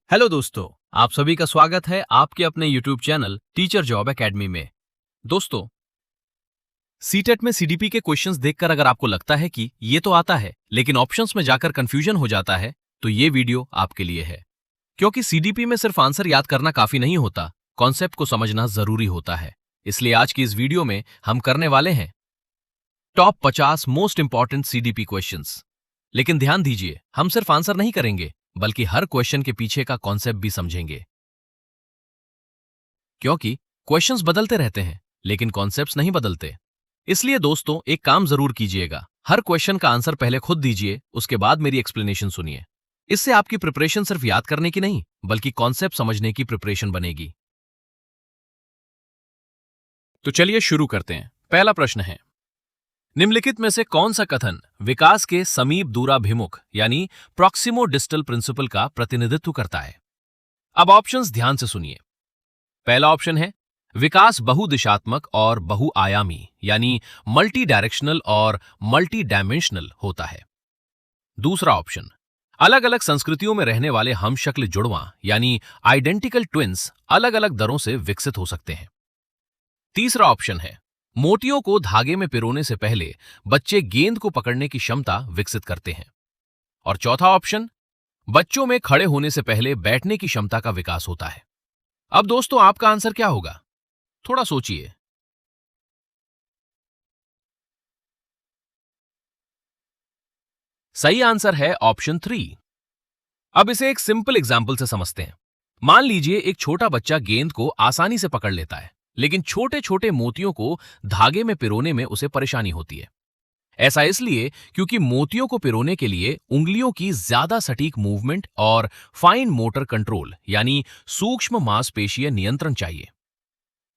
Hello दोस्तों, आप सभी का स्वागत है आपके अपने YouTube channel teacher job academy में। दोस्तों, सीटेट में सीडीपी के क्वेश्चंस देखकर अगर आपको लगता है कि ये तो आता है लेकिन ऑप्शंस में जाकर कंफ्यूजन हो जाता है, तो ये वीडियो आपके लिए है। क्योंकि सीडीपी में सिर्फ आंसर याद करना काफी नहीं होता, कॉन्सेप्ट को समझना जरूरी होता है। इसलिए आज की इस वीडियो में हम करने वाले हैं top 50 most important CDP questions. लेकिन ध्यान दीजिए, हम सिर्फ आंसर नहीं करेंगे बल्कि हर क्वेश्चन के पीछे का कॉन्सेप्ट भी समझेंगे। क्योंकि क्वेश्चंस बदलते रहते हैं लेकिन कॉन्सेप्ट्स नहीं बदलते। इसलिए दोस्तों, एक काम जरूर कीजिएगा, हर क्वेश्चन का आंसर पहले खुद दीजिए, उसके बाद मेरी एक्सप्लेनेशन सुनिए। इससे आपकी प्रिपरेशन सिर्फ याद करने की नहीं बल्कि कॉन्सेप्ट समझने की प्रिपरेशन बनेगी। तो चलिए शुरू करते हैं। पहला प्रश्न है, निम्नलिखित में से कौन सा कथन विकास के समीप दूराभिमुख यानी प्रॉक्सिमो डिस्टल प्रिंसिपल का प्रतिनिधित्व करता है? अब ऑप्शंस ध्यान से सुनिए। पहला ऑप्शन है, विकास बहुदिशात्मक और बहुआयामी यानी मल्टी डायरेक्शनल और मल्टी डायमेंशनल होता है। दूसरा ऑप्शन, अलग अलग संस्कृतियों में रहने वाले हमशक्ल जुड़वां यानी आइडेंटिकल ट्विन्स अलग अलग दरों से विकसित हो सकते हैं। तीसरा ऑप्शन है, मोतियों को धागे में पिरोने से पहले बच्चे गेंद को पकड़ने की क्षमता विकसित करते हैं। और चौथा ऑप्शन, बच्चों में खड़े होने से पहले बैठने की क्षमता का विकास होता है। अब दोस्तों, आपका आंसर क्या होगा? थोड़ा सोचिए। सही आंसर है ऑप्शन 3। अब इसे एक सिंपल एग्जाम्पल से समझते हैं। मान लीजिए एक छोटा बच्चा गेंद को आसानी से पकड़ लेता है, लेकिन छोटे छोटे मोतियों को धागे में पिरोने में उसे परेशानी होती है। ऐसा इसलिए क्योंकि मोतियों को पिरोने के लिए उंगलियों की ज्यादा सटीक मूवमेंट और फाइन मोटर कंट्रोल यानी सूक्ष्म मांसपेशीय नियंत्रण चाहिए।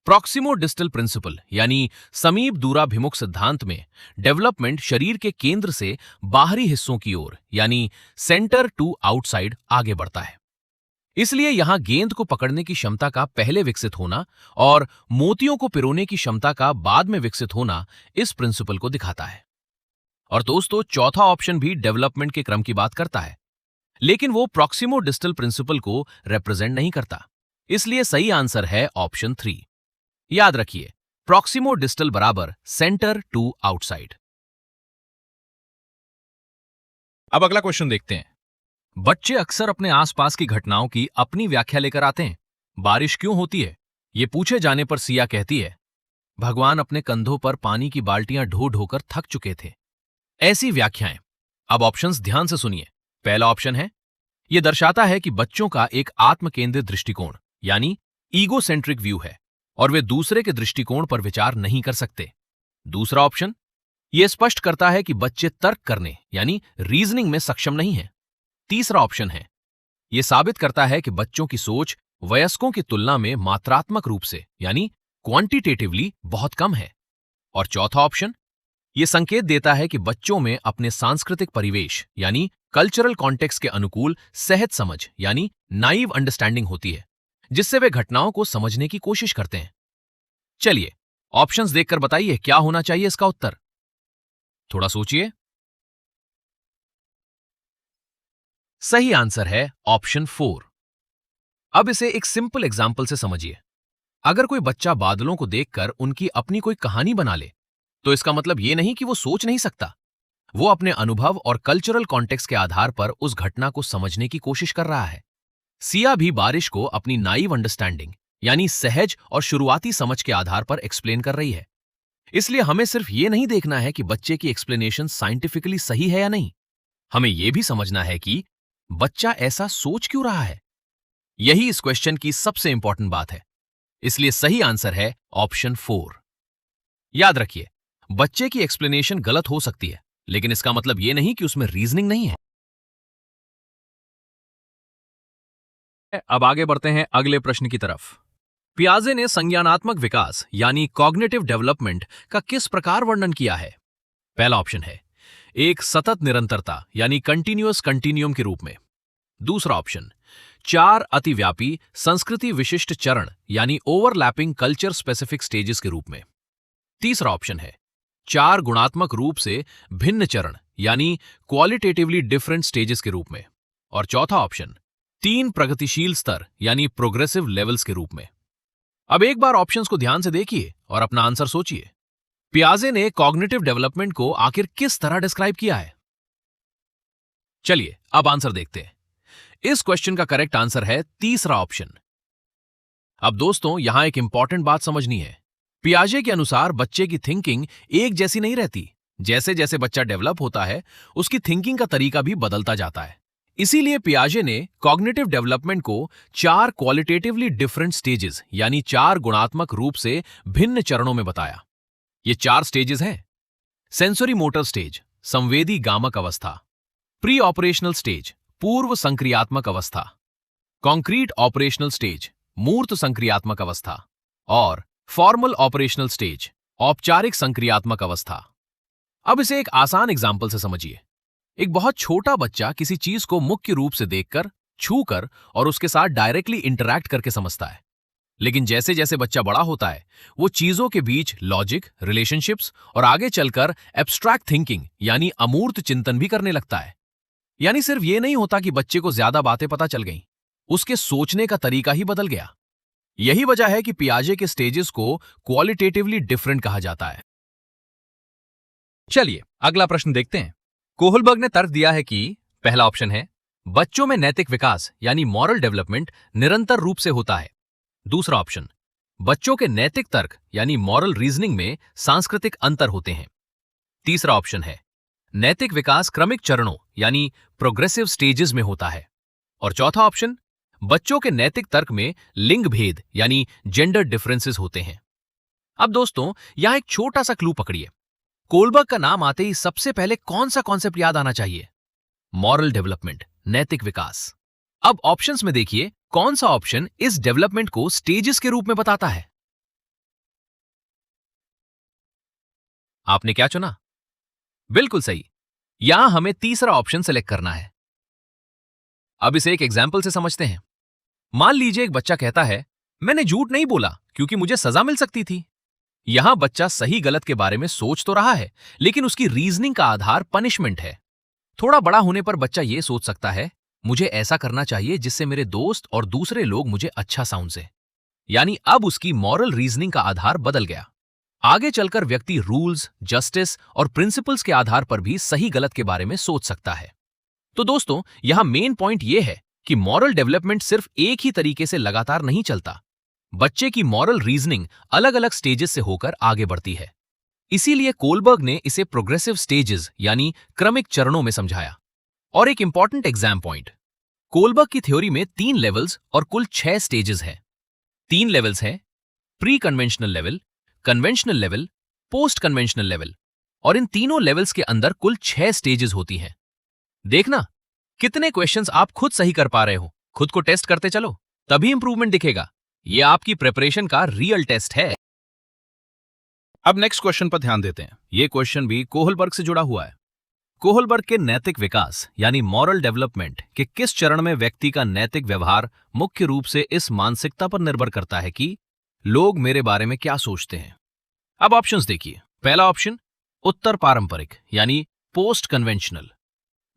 प्रॉक्सिमो डिस्टल प्रिंसिपल यानी समीप दूराभिमुख सिद्धांत में डेवलपमेंट शरीर के केंद्र से बाहरी हिस्सों की ओर यानी सेंटर टू आउटसाइड आगे बढ़ता है। इसलिए यहां गेंद को पकड़ने की क्षमता का पहले विकसित होना और मोतियों को पिरोने की क्षमता का बाद में विकसित होना इस प्रिंसिपल को दिखाता है। और दोस्तों, चौथा ऑप्शन भी डेवलपमेंट के क्रम की बात करता है, लेकिन वो प्रॉक्सिमो डिस्टल प्रिंसिपल को रिप्रेजेंट नहीं करता। इसलिए सही आंसर है ऑप्शन 3। याद रखिए, प्रॉक्सिमो डिस्टल बराबर सेंटर टू आउटसाइड। अब अगला क्वेश्चन देखते हैं। बच्चे अक्सर अपने आसपास की घटनाओं की अपनी व्याख्या लेकर आते हैं। बारिश क्यों होती है? ये पूछे जाने पर सिया कहती है, भगवान अपने कंधों पर पानी की बाल्टियां ढो ढोकर थक चुके थे। ऐसी व्याख्याएं। अब ऑप्शंस ध्यान से सुनिए। पहला ऑप्शन है, यह दर्शाता है कि बच्चों का एक आत्मकेंद्रित दृष्टिकोण यानी ईगोसेंट्रिक व्यू है और वे दूसरे के दृष्टिकोण पर विचार नहीं कर सकते। दूसरा ऑप्शन, यह स्पष्ट करता है कि बच्चे तर्क करने यानी रीजनिंग में सक्षम नहीं हैं। तीसरा ऑप्शन है, यह साबित करता है कि बच्चों की सोच वयस्कों की तुलना में मात्रात्मक रूप से यानी क्वांटिटेटिवली बहुत कम है। और चौथा ऑप्शन, यह संकेत देता है कि बच्चों में अपने सांस्कृतिक परिवेश यानी कल्चरल कॉन्टेक्स्ट के अनुकूल सहज समझ यानी नाइव अंडरस्टैंडिंग होती है, जिससे वे घटनाओं को समझने की कोशिश करते हैं। चलिए, ऑप्शंस देखकर बताइए क्या होना चाहिए इसका उत्तर। थोड़ा सोचिए। सही आंसर है ऑप्शन 4। अब इसे एक सिंपल एग्जाम्पल से समझिए। अगर कोई बच्चा बादलों को देखकर उनकी अपनी कोई कहानी बना ले, तो इसका मतलब यह नहीं कि वो सोच नहीं सकता। वो अपने अनुभव और कल्चरल कॉन्टेक्स्ट के आधार पर उस घटना को समझने की कोशिश कर रहा है। सिया भी बारिश को अपनी नाइव अंडरस्टैंडिंग यानी सहज और शुरुआती समझ के आधार पर एक्सप्लेन कर रही है। इसलिए हमें सिर्फ ये नहीं देखना है कि बच्चे की एक्सप्लेनेशन साइंटिफिकली सही है या नहीं, हमें यह भी समझना है कि बच्चा ऐसा सोच क्यों रहा है। यही इस क्वेश्चन की सबसे इंपॉर्टेंट बात है। इसलिए सही आंसर है ऑप्शन 4। याद रखिए, बच्चे की एक्सप्लेनेशन गलत हो सकती है, लेकिन इसका मतलब यह नहीं कि उसमें रीजनिंग नहीं है। अब आगे बढ़ते हैं अगले प्रश्न की तरफ। पियाजे ने संज्ञानात्मक विकास यानी कॉग्निटिव डेवलपमेंट का किस प्रकार वर्णन किया है? पहला ऑप्शन है, एक सतत निरंतरता यानी कंटिन्यूअस कंटिन्यूम के रूप में। दूसरा ऑप्शन, 4 अतिव्यापी संस्कृति विशिष्ट चरण यानी ओवरलैपिंग कल्चर स्पेसिफिक स्टेजेस के रूप में। तीसरा ऑप्शन है, 4 गुणात्मक रूप से भिन्न चरण यानी क्वालिटेटिवली डिफरेंट स्टेजेस के रूप में। और चौथा ऑप्शन, 3 प्रगतिशील स्तर यानी प्रोग्रेसिव लेवल्स के रूप में। अब एक बार ऑप्शंस को ध्यान से देखिए और अपना आंसर सोचिए। पियाजे ने कॉग्निटिव डेवलपमेंट को आखिर किस तरह डिस्क्राइब किया है? चलिए अब आंसर देखते हैं। इस क्वेश्चन का करेक्ट आंसर है तीसरा ऑप्शन। अब दोस्तों यहां एक इंपॉर्टेंट बात समझनी है। पियाजे के अनुसार बच्चे की थिंकिंग एक जैसी नहीं रहती। जैसे जैसे बच्चा डेवलप होता है उसकी थिंकिंग का तरीका भी बदलता जाता है। इसीलिए पियाजे ने कॉग्निटिव डेवलपमेंट को 4 क्वालिटेटिवली डिफरेंट स्टेजेस यानी 4 गुणात्मक रूप से भिन्न चरणों में बताया। ये 4 स्टेजेस हैं। सेंसरी मोटर स्टेज, संवेदी गामक अवस्था, प्री ऑपरेशनल स्टेज, पूर्व संक्रियात्मक अवस्था, कॉन्क्रीट ऑपरेशनल स्टेज, मूर्त संक्रियात्मक अवस्था और फॉर्मल ऑपरेशनल स्टेज, औपचारिक संक्रियात्मक अवस्था। अब इसे एक आसान एग्जाम्पल से समझिए। एक बहुत छोटा बच्चा किसी चीज को मुख्य रूप से देखकर, छूकर और उसके साथ डायरेक्टली इंटरैक्ट करके समझता है। लेकिन जैसे जैसे बच्चा बड़ा होता है वो चीजों के बीच लॉजिक, रिलेशनशिप्स और आगे चलकर एब्स्ट्रैक्ट थिंकिंग यानी अमूर्त चिंतन भी करने लगता है। यानी सिर्फ ये नहीं होता कि बच्चे को ज्यादा बातें पता चल गईं, उसके सोचने का तरीका ही बदल गया। यही वजह है कि पियाजे के स्टेजेस को क्वालिटेटिवली डिफरेंट कहा जाता है। चलिए अगला प्रश्न देखते हैं। कोहलबर्ग ने तर्क दिया है कि पहला ऑप्शन है बच्चों में नैतिक विकास यानी मॉरल डेवलपमेंट निरंतर रूप से होता है। दूसरा ऑप्शन बच्चों के नैतिक तर्क यानी मॉरल रीजनिंग में सांस्कृतिक अंतर होते हैं। तीसरा ऑप्शन है नैतिक विकास क्रमिक चरणों यानी प्रोग्रेसिव स्टेजेस में होता है। और चौथा ऑप्शन बच्चों के नैतिक तर्क में लिंग भेद यानी जेंडर डिफरेंसेस होते हैं। अब दोस्तों यहां एक छोटा सा क्लू पकड़िए। कोहलबर्ग का नाम आते ही सबसे पहले कौन सा कॉन्सेप्ट याद आना चाहिए? मॉरल डेवलपमेंट, नैतिक विकास। अब ऑप्शंस में देखिए कौन सा ऑप्शन इस डेवलपमेंट को स्टेजेस के रूप में बताता है। आपने क्या चुना? बिल्कुल सही। यहां हमें तीसरा ऑप्शन सेलेक्ट करना है। अब इसे एक एग्जाम्पल से समझते हैं। मान लीजिए एक बच्चा कहता है मैंने झूठ नहीं बोला क्योंकि मुझे सजा मिल सकती थी। यहां बच्चा सही गलत के बारे में सोच तो रहा है लेकिन उसकी रीजनिंग का आधार पनिशमेंट है। थोड़ा बड़ा होने पर बच्चा यह सोच सकता है मुझे ऐसा करना चाहिए जिससे मेरे दोस्त और दूसरे लोग मुझे अच्छा समझें। यानी अब उसकी मॉरल रीजनिंग का आधार बदल गया। आगे चलकर व्यक्ति रूल्स, जस्टिस और प्रिंसिपल्स के आधार पर भी सही गलत के बारे में सोच सकता है। तो दोस्तों यहां मेन पॉइंट यह है कि मॉरल डेवलपमेंट सिर्फ एक ही तरीके से लगातार नहीं चलता। बच्चे की मॉरल रीजनिंग अलग अलग स्टेजेस से होकर आगे बढ़ती है। इसीलिए कोहलबर्ग ने इसे प्रोग्रेसिव स्टेजेस यानी क्रमिक चरणों में समझाया। और एक इंपॉर्टेंट एग्जाम पॉइंट, कोहलबर्ग की थ्योरी में 3 लेवल्स और कुल 6 स्टेजेस हैं। 3 लेवल्स हैं pre conventional level, conventional level, post conventional level. और इन तीनों लेवल्स के अंदर कुल 6 स्टेजेस होती हैं। देखना कितने क्वेश्चंस आप खुद सही कर पा रहे हो। खुद को टेस्ट करते चलो, तभी इंप्रूवमेंट दिखेगा। यह आपकी प्रिपरेशन का रियल टेस्ट है। अब नेक्स्ट क्वेश्चन पर ध्यान देते हैं। यह क्वेश्चन भी कोहलबर्ग से जुड़ा हुआ है। कोहलबर्ग के नैतिक विकास यानी मॉरल डेवलपमेंट के किस चरण में व्यक्ति का नैतिक व्यवहार मुख्य रूप से इस मानसिकता पर निर्भर करता है कि लोग मेरे बारे में क्या सोचते हैं? अब ऑप्शंस देखिए। पहला ऑप्शन उत्तर पारंपरिक यानी पोस्ट कन्वेंशनल।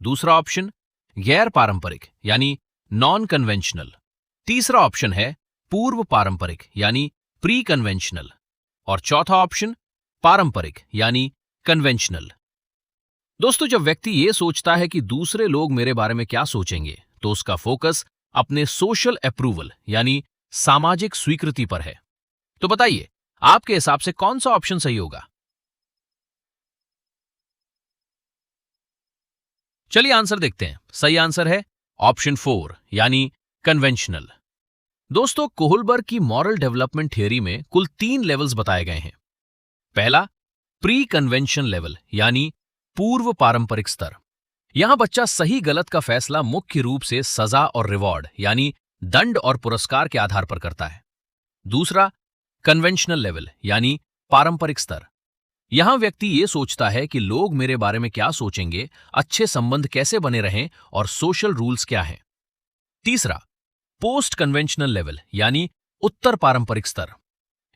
दूसरा ऑप्शन गैर पारंपरिक यानी नॉन कन्वेंशनल। तीसरा ऑप्शन है पूर्व पारंपरिक यानी प्री कन्वेंशनल। और चौथा ऑप्शन पारंपरिक यानी कन्वेंशनल। दोस्तों जब व्यक्ति यह सोचता है कि दूसरे लोग मेरे बारे में क्या सोचेंगे तो उसका फोकस अपने सोशल अप्रूवल यानी सामाजिक स्वीकृति पर है। तो बताइए आपके हिसाब से कौन सा ऑप्शन सही होगा? चलिए आंसर देखते हैं। सही आंसर है ऑप्शन 4 यानी कन्वेंशनल। दोस्तों कोहलबर्ग की मॉरल डेवलपमेंट थियरी में कुल 3 लेवल्स बताए गए हैं। पहला प्री कन्वेंशन लेवल यानी पूर्व पारंपरिक स्तर। यहां बच्चा सही गलत का फैसला मुख्य रूप से सजा और रिवॉर्ड यानी दंड और पुरस्कार के आधार पर करता है। दूसरा कन्वेंशनल लेवल यानी पारंपरिक स्तर। यहां व्यक्ति यह सोचता है कि लोग मेरे बारे में क्या सोचेंगे, अच्छे संबंध कैसे बने रहें और सोशल रूल्स क्या हैं। तीसरा पोस्ट कन्वेंशनल लेवल यानी उत्तर पारंपरिक स्तर।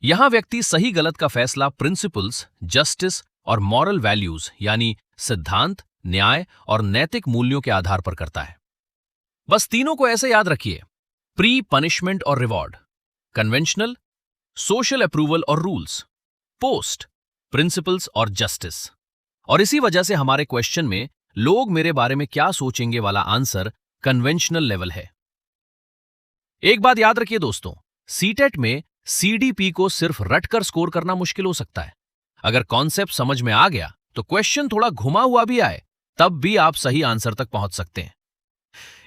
यहां व्यक्ति सही गलत का फैसला प्रिंसिपल्स, जस्टिस और मॉरल वैल्यूज यानी सिद्धांत, न्याय और नैतिक मूल्यों के आधार पर करता है। बस तीनों को ऐसे याद रखिए, प्री, पनिशमेंट और रिवॉर्ड, कन्वेंशनल, सोशल अप्रूवल और रूल्स, पोस्ट, प्रिंसिपल्स और जस्टिस। और इसी वजह से हमारे क्वेश्चन में लोग मेरे बारे में क्या सोचेंगे वाला आंसर कन्वेंशनल लेवल है। एक बात याद रखिए दोस्तों, सीटेट में सीडीपी को सिर्फ रटकर स्कोर करना मुश्किल हो सकता है। अगर कॉन्सेप्ट समझ में आ गया तो क्वेश्चन थोड़ा घुमा हुआ भी आए तब भी आप सही आंसर तक पहुंच सकते हैं।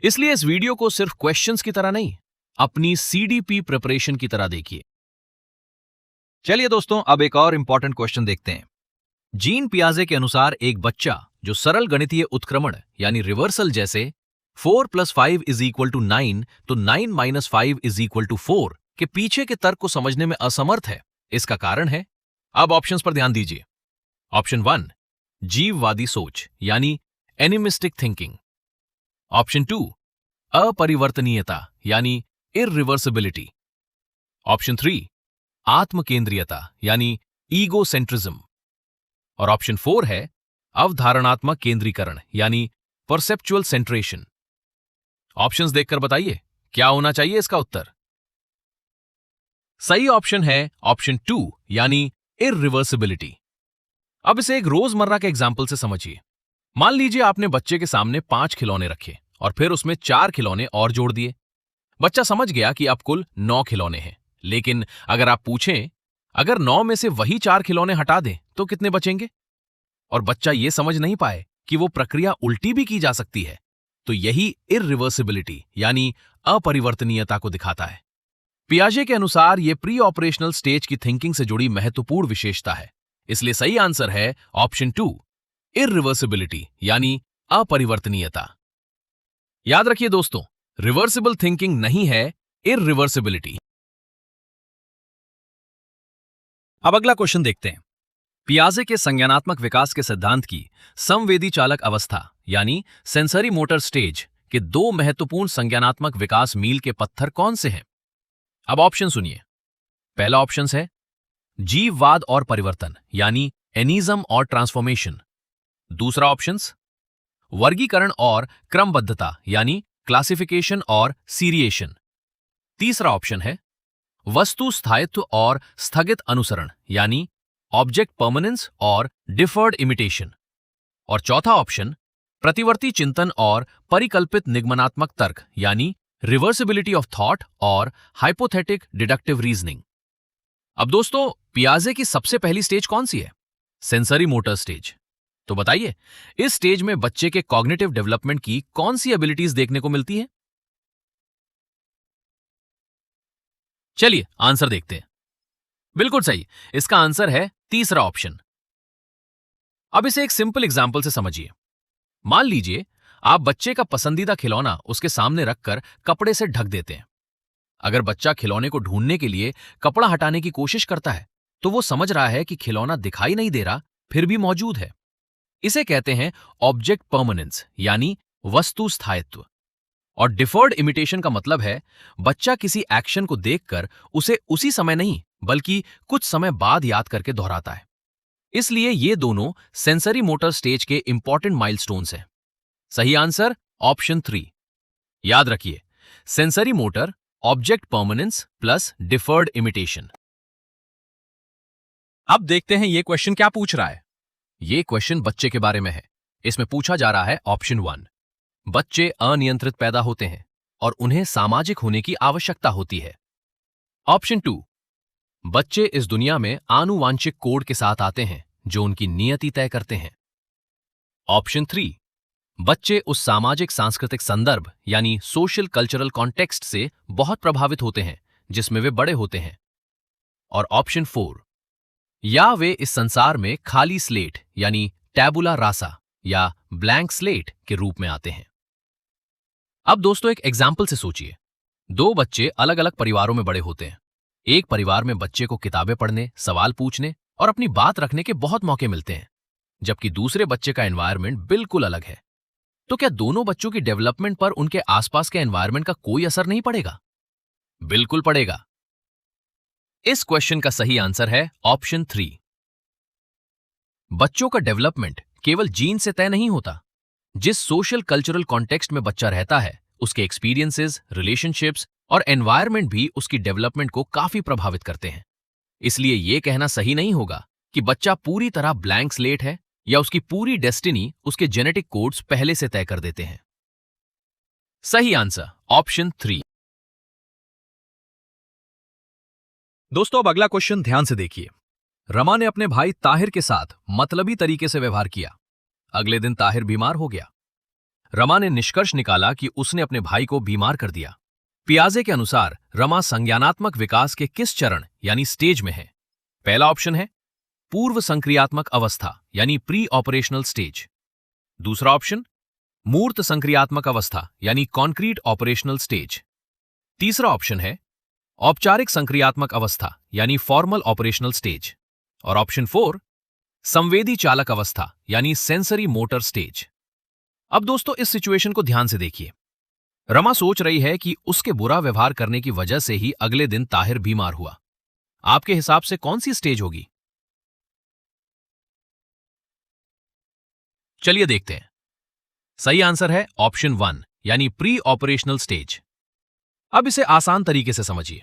इसलिए इस वीडियो को सिर्फ क्वेश्चंस की तरह नहीं, अपनी सीडीपी प्रिपरेशन की तरह देखिए। चलिए दोस्तों, अब एक और इंपॉर्टेंट क्वेश्चन देखते हैं। जीन पियाजे के अनुसार एक बच्चा जो सरल गणितीय उत्क्रमण यानी रिवर्सल जैसे 4 + 5 = 9 तो 9 - 5 = 4 के पीछे के तर्क को समझने में असमर्थ है, इसका कारण है। अब ऑप्शंस पर ध्यान दीजिए। ऑप्शन 1, जीववादी सोच यानी एनिमिस्टिक थिंकिंग। ऑप्शन 2, अपरिवर्तनीयता यानी इररिवर्सिबिलिटी। ऑप्शन 3, आत्मकेंद्रीयता यानी ईगोसेंट्रिज्म। और ऑप्शन 4 है अवधारणात्मक केंद्रीकरण यानी परसेप्चुअल सेंट्रेशन। ऑप्शंस देखकर बताइए क्या होना चाहिए इसका उत्तर। सही ऑप्शन है ऑप्शन 2 यानी इररिवर्सिबिलिटी। अब इसे एक रोजमर्रा के एग्जाम्पल से समझिए। मान लीजिए आपने बच्चे के सामने 5 खिलौने रखे और फिर उसमें 4 खिलौने और जोड़ दिए। बच्चा समझ गया कि अब कुल 9 खिलौने हैं, लेकिन अगर आप पूछें अगर 9 में से वही 4 खिलौने हटा दें तो कितने बचेंगे, और बच्चा यह समझ नहीं पाए कि वो प्रक्रिया उल्टी भी की जा सकती है, तो यही इररिवर्सिबिलिटी यानी अपरिवर्तनीयता को दिखाता है। पियाजे के अनुसार यह प्री ऑपरेशनल स्टेज की थिंकिंग से जुड़ी महत्वपूर्ण विशेषता है। इसलिए सही आंसर है ऑप्शन 2, इररिवर्सिबिलिटी यानी अपरिवर्तनीयता। याद रखिए दोस्तों, रिवर्सिबल थिंकिंग नहीं है, इररिवर्सिबिलिटी। अब अगला क्वेश्चन देखते हैं। पियाजे के संज्ञानात्मक विकास के सिद्धांत की संवेदी चालक अवस्था यानी सेंसरी मोटर स्टेज के 2 महत्वपूर्ण संज्ञानात्मक विकास मील के पत्थर कौन से हैं? अब ऑप्शन सुनिए। पहला ऑप्शन है जीववाद और परिवर्तन यानी एनिज्म और ट्रांसफॉर्मेशन। दूसरा ऑप्शन वर्गीकरण और क्रमबद्धता यानी क्लासिफिकेशन और सीरिएशन। तीसरा ऑप्शन है वस्तु स्थायित्व और स्थगित अनुसरण यानी ऑब्जेक्ट परमानेंस और डिफर्ड इमिटेशन। और चौथा ऑप्शन प्रतिवर्ती चिंतन और परिकल्पित निगमनात्मक तर्क यानी रिवर्सिबिलिटी ऑफ थॉट और हाइपोथेटिक डिडक्टिव रीजनिंग। अब दोस्तों, पियाजे की सबसे पहली स्टेज कौन सी है? Sensory motor stage. तो बताइए, इस स्टेज में बच्चे के कॉग्निटिव डेवलपमेंट की कौन सी एबिलिटीज देखने को मिलती है? चलिए आंसर देखते हैं। बिल्कुल सही, इसका आंसर है तीसरा ऑप्शन। अब इसे एक सिंपल एग्जांपल से समझिए। मान लीजिए आप बच्चे का पसंदीदा खिलौना उसके सामने रखकर कपड़े से ढक देते हैं। अगर बच्चा खिलौने को ढूंढने के लिए कपड़ा हटाने की कोशिश करता है तो वो समझ रहा है कि खिलौना दिखाई नहीं दे रहा, फिर भी मौजूद है। इसे कहते हैं ऑब्जेक्ट परमानेंस यानी वस्तु स्थायित्व। और डिफर्ड इमिटेशन का मतलब है बच्चा किसी एक्शन को देखकर उसे उसी समय नहीं बल्कि कुछ समय बाद याद करके दोहराता है। इसलिए ये दोनों सेंसरी मोटर स्टेज के इंपॉर्टेंट माइलस्टोन्स हैं। सही आंसर ऑप्शन 3। याद रखिए, sensory motor, object permanence plus deferred imitation. अब देखते हैं ये क्वेश्चन क्या पूछ रहा है। ये क्वेश्चन बच्चे के बारे में है। इसमें पूछा जा रहा है ऑप्शन 1, बच्चे अनियंत्रित पैदा होते हैं और उन्हें सामाजिक होने की आवश्यकता होती है। ऑप्शन 2, बच्चे इस दुनिया में आनुवांशिक कोड के साथ आते हैं जो उनकी नियति तय करते हैं। ऑप्शन 3, बच्चे उस सामाजिक सांस्कृतिक संदर्भ यानी सोशल कल्चरल कॉन्टेक्स्ट से बहुत प्रभावित होते हैं जिसमें वे बड़े होते हैं। और ऑप्शन 4, या वे इस संसार में खाली स्लेट यानी टैबुला रासा या ब्लैंक स्लेट के रूप में आते हैं। अब दोस्तों एक एग्जाम्पल से सोचिए। 2 बच्चे अलग अलग परिवारों में बड़े होते हैं। एक परिवार में बच्चे को किताबें पढ़ने, सवाल पूछने और अपनी बात रखने के बहुत मौके मिलते हैं, जबकि दूसरे बच्चे का एनवायरनमेंट बिल्कुल अलग है। तो क्या दोनों बच्चों की डेवलपमेंट पर उनके आसपास के एनवायरनमेंट का कोई असर नहीं पड़ेगा? बिल्कुल पड़ेगा। इस क्वेश्चन का सही आंसर है ऑप्शन 3। बच्चों का डेवलपमेंट केवल जीन से तय नहीं होता। जिस सोशल कल्चरल कॉन्टेक्स्ट में बच्चा रहता है उसके एक्सपीरियंसेस, रिलेशनशिप्स और एनवायरनमेंट भी उसकी डेवलपमेंट को काफी प्रभावित करते हैं। इसलिए यह कहना सही नहीं होगा कि बच्चा पूरी तरह ब्लैंक स्लेट है या उसकी पूरी डेस्टिनी उसके जेनेटिक कोड्स पहले से तय कर देते हैं। सही आंसर ऑप्शन 3। दोस्तों, अब अगला क्वेश्चन ध्यान से देखिए। रमा ने अपने भाई ताहिर के साथ मतलबी तरीके से व्यवहार किया। अगले दिन ताहिर बीमार हो गया। रमा ने निष्कर्ष निकाला कि उसने अपने भाई को बीमार कर दिया। पियाजे के अनुसार रमा संज्ञानात्मक विकास के किस चरण यानी स्टेज में है? पहला ऑप्शन है पूर्व संक्रियात्मक अवस्था यानी प्री ऑपरेशनल स्टेज। दूसरा ऑप्शन मूर्त संक्रियात्मक अवस्था यानी कॉन्क्रीट ऑपरेशनल स्टेज। तीसरा ऑप्शन है औपचारिक संक्रियात्मक अवस्था यानी फॉर्मल ऑपरेशनल स्टेज। और ऑप्शन 4 संवेदी चालक अवस्था यानी सेंसरी मोटर स्टेज। अब दोस्तों, इस सिचुएशन को ध्यान से देखिए। रमा सोच रही है कि उसके बुरा व्यवहार करने की वजह से ही अगले दिन ताहिर बीमार हुआ। आपके हिसाब से कौन सी स्टेज होगी? चलिए देखते हैं। सही आंसर है ऑप्शन 1 यानी प्री ऑपरेशनल स्टेज। अब इसे आसान तरीके से समझिए।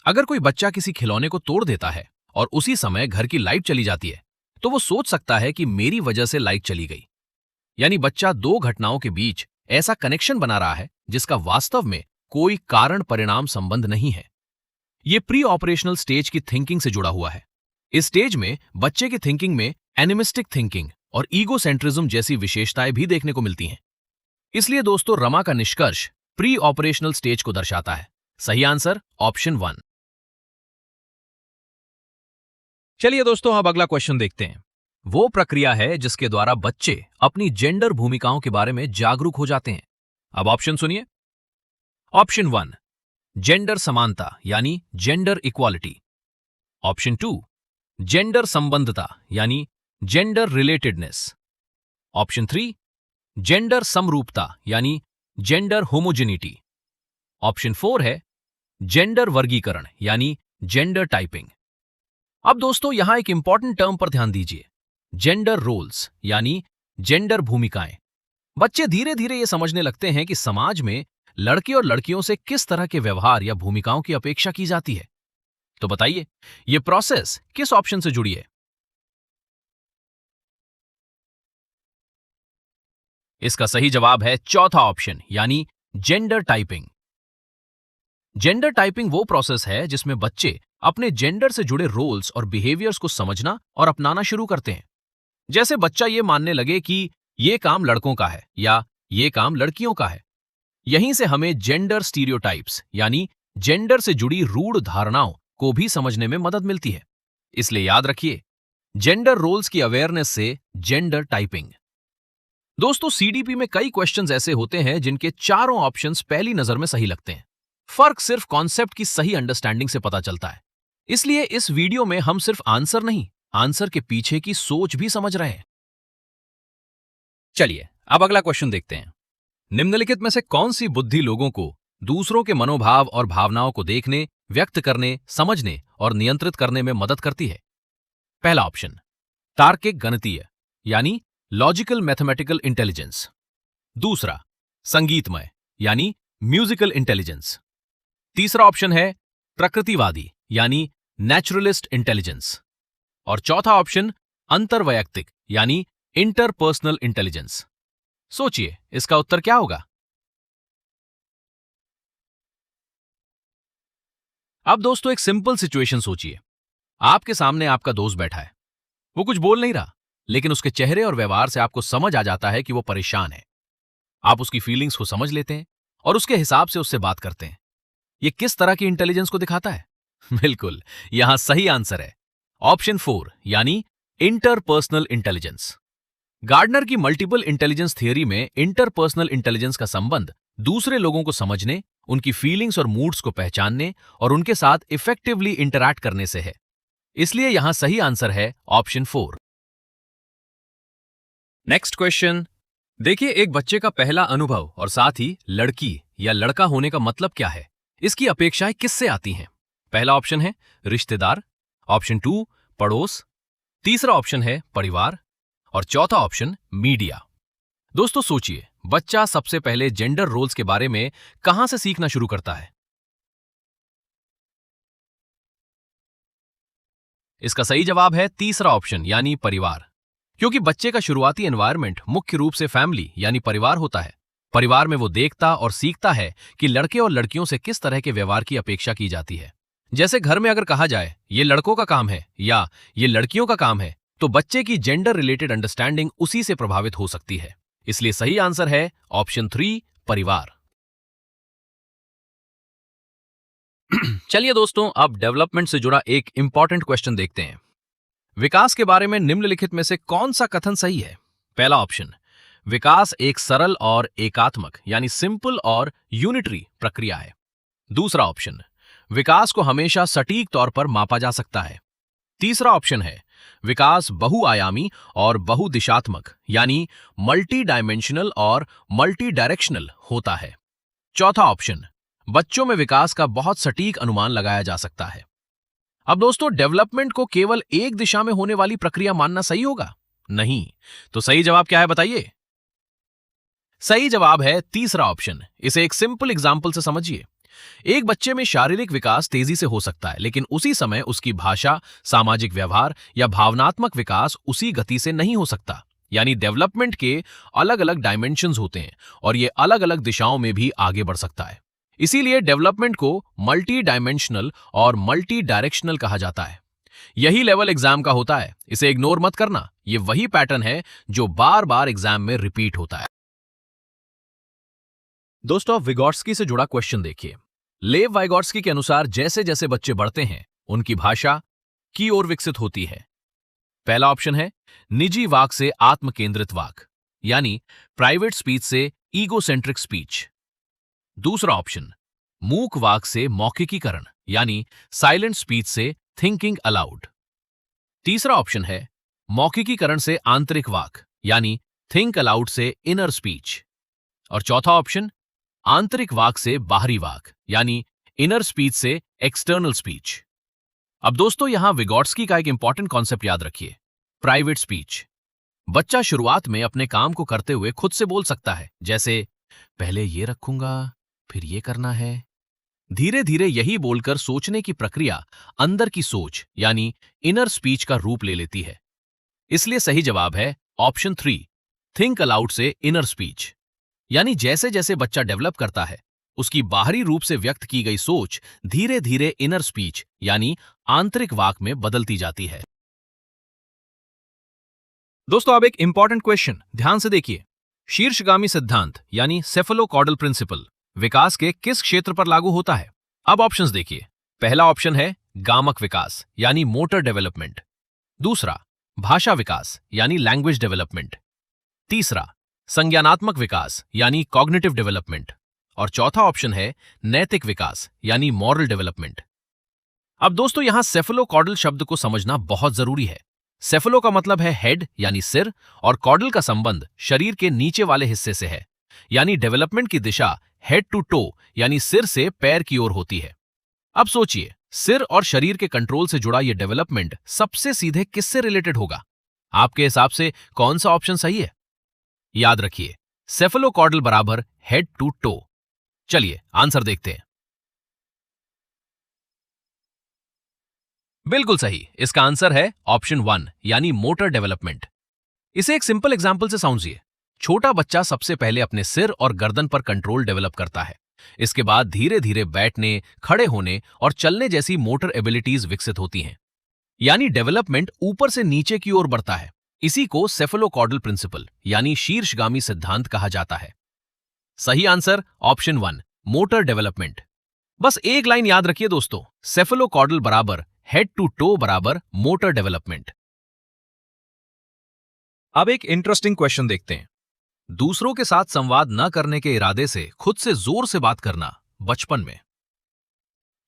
अगर कोई बच्चा किसी खिलौने को तोड़ देता है और उसी समय घर की लाइट चली जाती है, तो वो सोच सकता है कि मेरी वजह से लाइट चली गई। यानी बच्चा दो घटनाओं के बीच ऐसा कनेक्शन बना रहा है जिसका वास्तव में कोई कारण परिणाम संबंध नहीं है। यह प्री ऑपरेशनल स्टेज की थिंकिंग से जुड़ा हुआ है। इस स्टेज में बच्चे की थिंकिंग में एनिमिस्टिक थिंकिंग और ईगोसेंट्रिज्म जैसी विशेषताएं भी देखने को मिलती हैं। इसलिए दोस्तों, रमा का निष्कर्ष प्री ऑपरेशनल स्टेज को दर्शाता है। सही आंसर ऑप्शन 1। चलिए दोस्तों, अब अगला क्वेश्चन देखते हैं। वो प्रक्रिया है जिसके द्वारा बच्चे अपनी जेंडर भूमिकाओं के बारे में जागरूक हो जाते हैं। अब ऑप्शन सुनिए। ऑप्शन 1 जेंडर समानता यानी जेंडर इक्वालिटी। ऑप्शन 2 जेंडर संबंधता यानी जेंडर रिलेटेडनेस। ऑप्शन 3 जेंडर समरूपता यानी जेंडर होमोजेनिटी। ऑप्शन 4 है जेंडर वर्गीकरण यानी जेंडर टाइपिंग। अब दोस्तों, यहां एक इंपॉर्टेंट टर्म पर ध्यान दीजिए, जेंडर रोल्स यानी जेंडर भूमिकाएं। बच्चे धीरे धीरे ये समझने लगते हैं कि समाज में लड़के और लड़कियों से किस तरह के व्यवहार या भूमिकाओं की अपेक्षा की जाती है। तो बताइए, ये प्रोसेस किस ऑप्शन से जुड़ी है? इसका सही जवाब है चौथा ऑप्शन यानी जेंडर टाइपिंग। जेंडर टाइपिंग वो प्रोसेस है जिसमें बच्चे अपने जेंडर से जुड़े रोल्स और बिहेवियर्स को समझना और अपनाना शुरू करते हैं। जैसे बच्चा ये मानने लगे कि ये काम लड़कों का है या ये काम लड़कियों का है। यहीं से हमें जेंडर स्टीरियोटाइप्स यानी जेंडर से जुड़ी रूढ़ धारणाओं को भी समझने में मदद मिलती है। इसलिए याद रखिए, जेंडर रोल्स की अवेयरनेस से जेंडर टाइपिंग। दोस्तों, सीडीपी में कई क्वेश्चंस ऐसे होते हैं जिनके चारों ऑप्शंस पहली नजर में सही लगते हैं। फर्क सिर्फ कॉन्सेप्ट की सही अंडरस्टैंडिंग से पता चलता है। इसलिए इस वीडियो में हम सिर्फ आंसर नहीं, आंसर के पीछे की सोच भी समझ रहे हैं। चलिए, अब अगला क्वेश्चन देखते हैं। निम्नलिखित में से कौन सी बुद्धि लोगों को दूसरों के मनोभाव और भावनाओं को देखने, व्यक्त करने, समझने और नियंत्रित करने में मदद करती है? पहला ऑप्शन तार्किक गणितीय यानी लॉजिकल मैथमेटिकल इंटेलिजेंस। दूसरा संगीतमय यानी म्यूजिकल इंटेलिजेंस। तीसरा ऑप्शन है प्रकृतिवादी यानी नेचुरलिस्ट इंटेलिजेंस। और चौथा ऑप्शन अंतर्वैयक्तिक यानी इंटरपर्सनल इंटेलिजेंस। सोचिए, इसका उत्तर क्या होगा? अब दोस्तों, एक सिंपल सिचुएशन सोचिए। आपके सामने आपका दोस्त बैठा है। वो कुछ बोल नहीं रहा, लेकिन उसके चेहरे और व्यवहार से आपको समझ आ जाता है कि वो परेशान है। आप उसकी फीलिंग्स को समझ लेते हैं और उसके हिसाब से उससे बात करते हैं। ये किस तरह की इंटेलिजेंस को दिखाता है? बिल्कुल, यहां सही आंसर है ऑप्शन 4 यानी इंटरपर्सनल इंटेलिजेंस। गार्डनर की मल्टीपल इंटेलिजेंस थियरी में इंटरपर्सनल इंटेलिजेंस का संबंध दूसरे लोगों को समझने, उनकी फीलिंग्स और मूड्स को पहचानने और उनके साथ इफेक्टिवली इंटरैक्ट करने से है। इसलिए यहां सही आंसर है ऑप्शन 4। नेक्स्ट क्वेश्चन देखिए, एक बच्चे का पहला अनुभव और साथ ही लड़की या लड़का होने का मतलब क्या है, इसकी अपेक्षाएं किससे आती हैं? पहला ऑप्शन है रिश्तेदार, ऑप्शन 2 पड़ोस, तीसरा ऑप्शन है परिवार और चौथा ऑप्शन मीडिया। दोस्तों सोचिए, बच्चा सबसे पहले जेंडर रोल्स के बारे में कहां से सीखना शुरू करता है? इसका सही जवाब है तीसरा ऑप्शन यानी परिवार। क्योंकि बच्चे का शुरुआती एनवायरनमेंट मुख्य रूप से फैमिली यानी परिवार होता है। परिवार में वो देखता और सीखता है कि लड़के और लड़कियों से किस तरह के व्यवहार की अपेक्षा की जाती है। जैसे घर में अगर कहा जाए ये लड़कों का काम है या ये लड़कियों का काम है, तो बच्चे की जेंडर रिलेटेड अंडरस्टैंडिंग उसी से प्रभावित हो सकती है। इसलिए सही आंसर है ऑप्शन 3, परिवार। चलिए दोस्तों, अब डेवलपमेंट से जुड़ा एक इंपॉर्टेंट क्वेश्चन देखते हैं। विकास के बारे में निम्नलिखित में से कौन सा कथन सही है? पहला ऑप्शन, विकास एक सरल और एकात्मक यानी सिंपल और यूनिटरी प्रक्रिया है। दूसरा ऑप्शन, विकास को हमेशा सटीक तौर पर मापा जा सकता है। तीसरा ऑप्शन है, विकास बहुआयामी और बहुदिशात्मक यानी मल्टी डायमेंशनल और मल्टी डायरेक्शनल होता है। चौथा ऑप्शन, बच्चों में विकास का बहुत सटीक अनुमान लगाया जा सकता है। अब दोस्तों, डेवलपमेंट को केवल एक दिशा में होने वाली प्रक्रिया मानना सही होगा? नहीं। तो सही जवाब क्या है बताइए? सही जवाब है तीसरा ऑप्शन। इसे एक सिंपल एग्जाम्पल से समझिए। एक बच्चे में शारीरिक विकास तेजी से हो सकता है, लेकिन उसी समय उसकी भाषा, सामाजिक व्यवहार या भावनात्मक विकास उसी गति से नहीं हो सकता। यानी डेवलपमेंट के अलग अलग डायमेंशंस होते हैं और ये अलग अलग दिशाओं में भी आगे बढ़ सकता है। इसीलिए डेवलपमेंट को मल्टी डायमेंशनल और मल्टी डायरेक्शनल कहा जाता है। यही लेवल एग्जाम का होता है, इसे इग्नोर मत करना। ये वही पैटर्न है जो बार बार एग्जाम में रिपीट होता है। दोस्तों, अब विगोट्स्की से जुड़ा क्वेश्चन देखिए। लेव वाइगोट्स्की के अनुसार जैसे जैसे बच्चे बढ़ते हैं, उनकी भाषा की ओर विकसित होती है। पहला ऑप्शन है निजी वाक से आत्म केंद्रित वाक यानी प्राइवेट स्पीच से ईगोसेंट्रिक स्पीच। दूसरा ऑप्शन, मूक वाक से मौखिकीकरण यानी साइलेंट स्पीच से थिंकिंग अलाउड। तीसरा ऑप्शन है मौखिकीकरण से आंतरिक वाक यानी थिंक अलाउड से इनर स्पीच। और चौथा ऑप्शन, आंतरिक वाक से बाहरी वाक यानी इनर स्पीच से एक्सटर्नल स्पीच। अब दोस्तों, यहां विगोट्स्की का एक इंपॉर्टेंट कॉन्सेप्ट याद रखिए, प्राइवेट स्पीच। बच्चा शुरुआत में अपने काम को करते हुए खुद से बोल सकता है, जैसे पहले ये रखूंगा, फिर ये करना है। धीरे धीरे यही बोलकर सोचने की प्रक्रिया अंदर की सोच यानी इनर स्पीच का रूप ले लेती है। इसलिए सही जवाब है ऑप्शन 3, थिंक अलाउड से इनर स्पीच। यानी जैसे जैसे बच्चा डेवलप करता है, उसकी बाहरी रूप से व्यक्त की गई सोच धीरे धीरे इनर स्पीच यानी आंतरिक वाक में बदलती जाती है। दोस्तों, अब एक इंपॉर्टेंट क्वेश्चन ध्यान से देखिए। शीर्षगामी सिद्धांत यानी सेफलोकॉर्डल प्रिंसिपल विकास के किस क्षेत्र पर लागू होता है? अब ऑप्शंस देखिए। पहला ऑप्शन है गामक विकास यानी मोटर डेवलपमेंट। दूसरा, भाषा विकास यानी लैंग्वेज डेवलपमेंट। तीसरा, संज्ञानात्मक विकास यानी कॉग्निटिव डेवलपमेंट। और चौथा ऑप्शन है नैतिक विकास यानी मॉरल डेवलपमेंट। अब दोस्तों, यहां सेफलोकॉर्डल शब्द को समझना बहुत जरूरी है। सेफलो का मतलब है हेड यानी सिर और कॉर्डल का संबंध शरीर के नीचे वाले हिस्से से है। यानी डेवलपमेंट की दिशा हेड टू टो यानी सिर से पैर की ओर होती है। अब सोचिए, सिर और शरीर के कंट्रोल से जुड़ा यह डेवलपमेंट सबसे सीधे किससे रिलेटेड होगा? आपके हिसाब से कौन सा ऑप्शन सही है? याद रखिए, सेफलोकॉर्डल बराबर हेड टू टो। चलिए आंसर देखते हैं। बिल्कुल सही, इसका आंसर है ऑप्शन 1 यानी मोटर डेवलपमेंट। इसे एक सिंपल एग्जांपल से समझिए। छोटा बच्चा सबसे पहले अपने सिर और गर्दन पर कंट्रोल डेवलप करता है। इसके बाद धीरे धीरे बैठने, खड़े होने और चलने जैसी मोटर एबिलिटीज विकसित होती हैं। यानी डेवलपमेंट ऊपर से नीचे की ओर बढ़ता है। इसी को सेफलोकॉर्डल प्रिंसिपल यानी शीर्षगामी सिद्धांत कहा जाता है। सही आंसर ऑप्शन 1, मोटर डेवलपमेंट। बस एक लाइन याद रखिए दोस्तों, सेफलोकॉर्डल बराबर हेड टू टो बराबर मोटर डेवलपमेंट। अब एक इंटरेस्टिंग क्वेश्चन देखते हैं। दूसरों के साथ संवाद न करने के इरादे से खुद से जोर से बात करना बचपन में।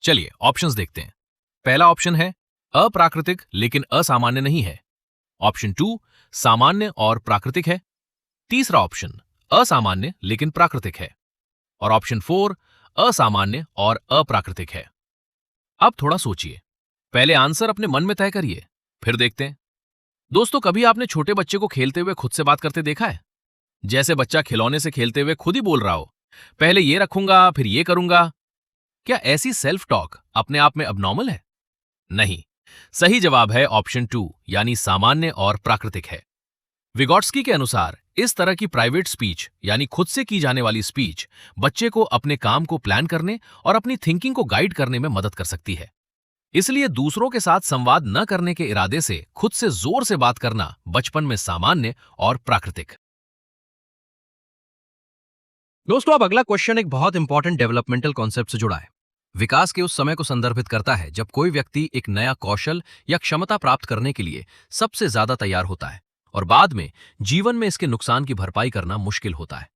चलिए ऑप्शंस देखते हैं। पहला ऑप्शन है अप्राकृतिक लेकिन असामान्य नहीं है। ऑप्शन 2 सामान्य और प्राकृतिक है। तीसरा ऑप्शन असामान्य लेकिन प्राकृतिक है। और ऑप्शन 4 असामान्य और अप्राकृतिक है। अब थोड़ा सोचिए, पहले आंसर अपने मन में तय करिए, फिर देखते हैं। दोस्तों, कभी आपने छोटे बच्चे को खेलते हुए खुद से बात करते देखा है? जैसे बच्चा खिलौने से खेलते हुए खुद ही बोल रहा हो, पहले ये रखूंगा फिर ये करूंगा। क्या ऐसी सेल्फ टॉक अपने आप में अबनॉर्मल है? नहीं। सही जवाब है ऑप्शन 2 यानी सामान्य और प्राकृतिक है। विगोट्स्की के अनुसार इस तरह की प्राइवेट स्पीच यानी खुद से की जाने वाली स्पीच बच्चे को अपने काम को प्लान करने और अपनी थिंकिंग को गाइड करने में मदद कर सकती है। इसलिए दूसरों के साथ संवाद न करने के इरादे से खुद से जोर से बात करना बचपन में सामान्य और प्राकृतिक। दोस्तों, अब अगला क्वेश्चन एक बहुत इंपॉर्टेंट डेवलपमेंटल कॉन्सेप्ट से जुड़ा है। विकास के उस समय को संदर्भित करता है जब कोई व्यक्ति एक नया कौशल या क्षमता प्राप्त करने के लिए सबसे ज्यादा तैयार होता है और बाद में जीवन में इसके नुकसान की भरपाई करना मुश्किल होता है।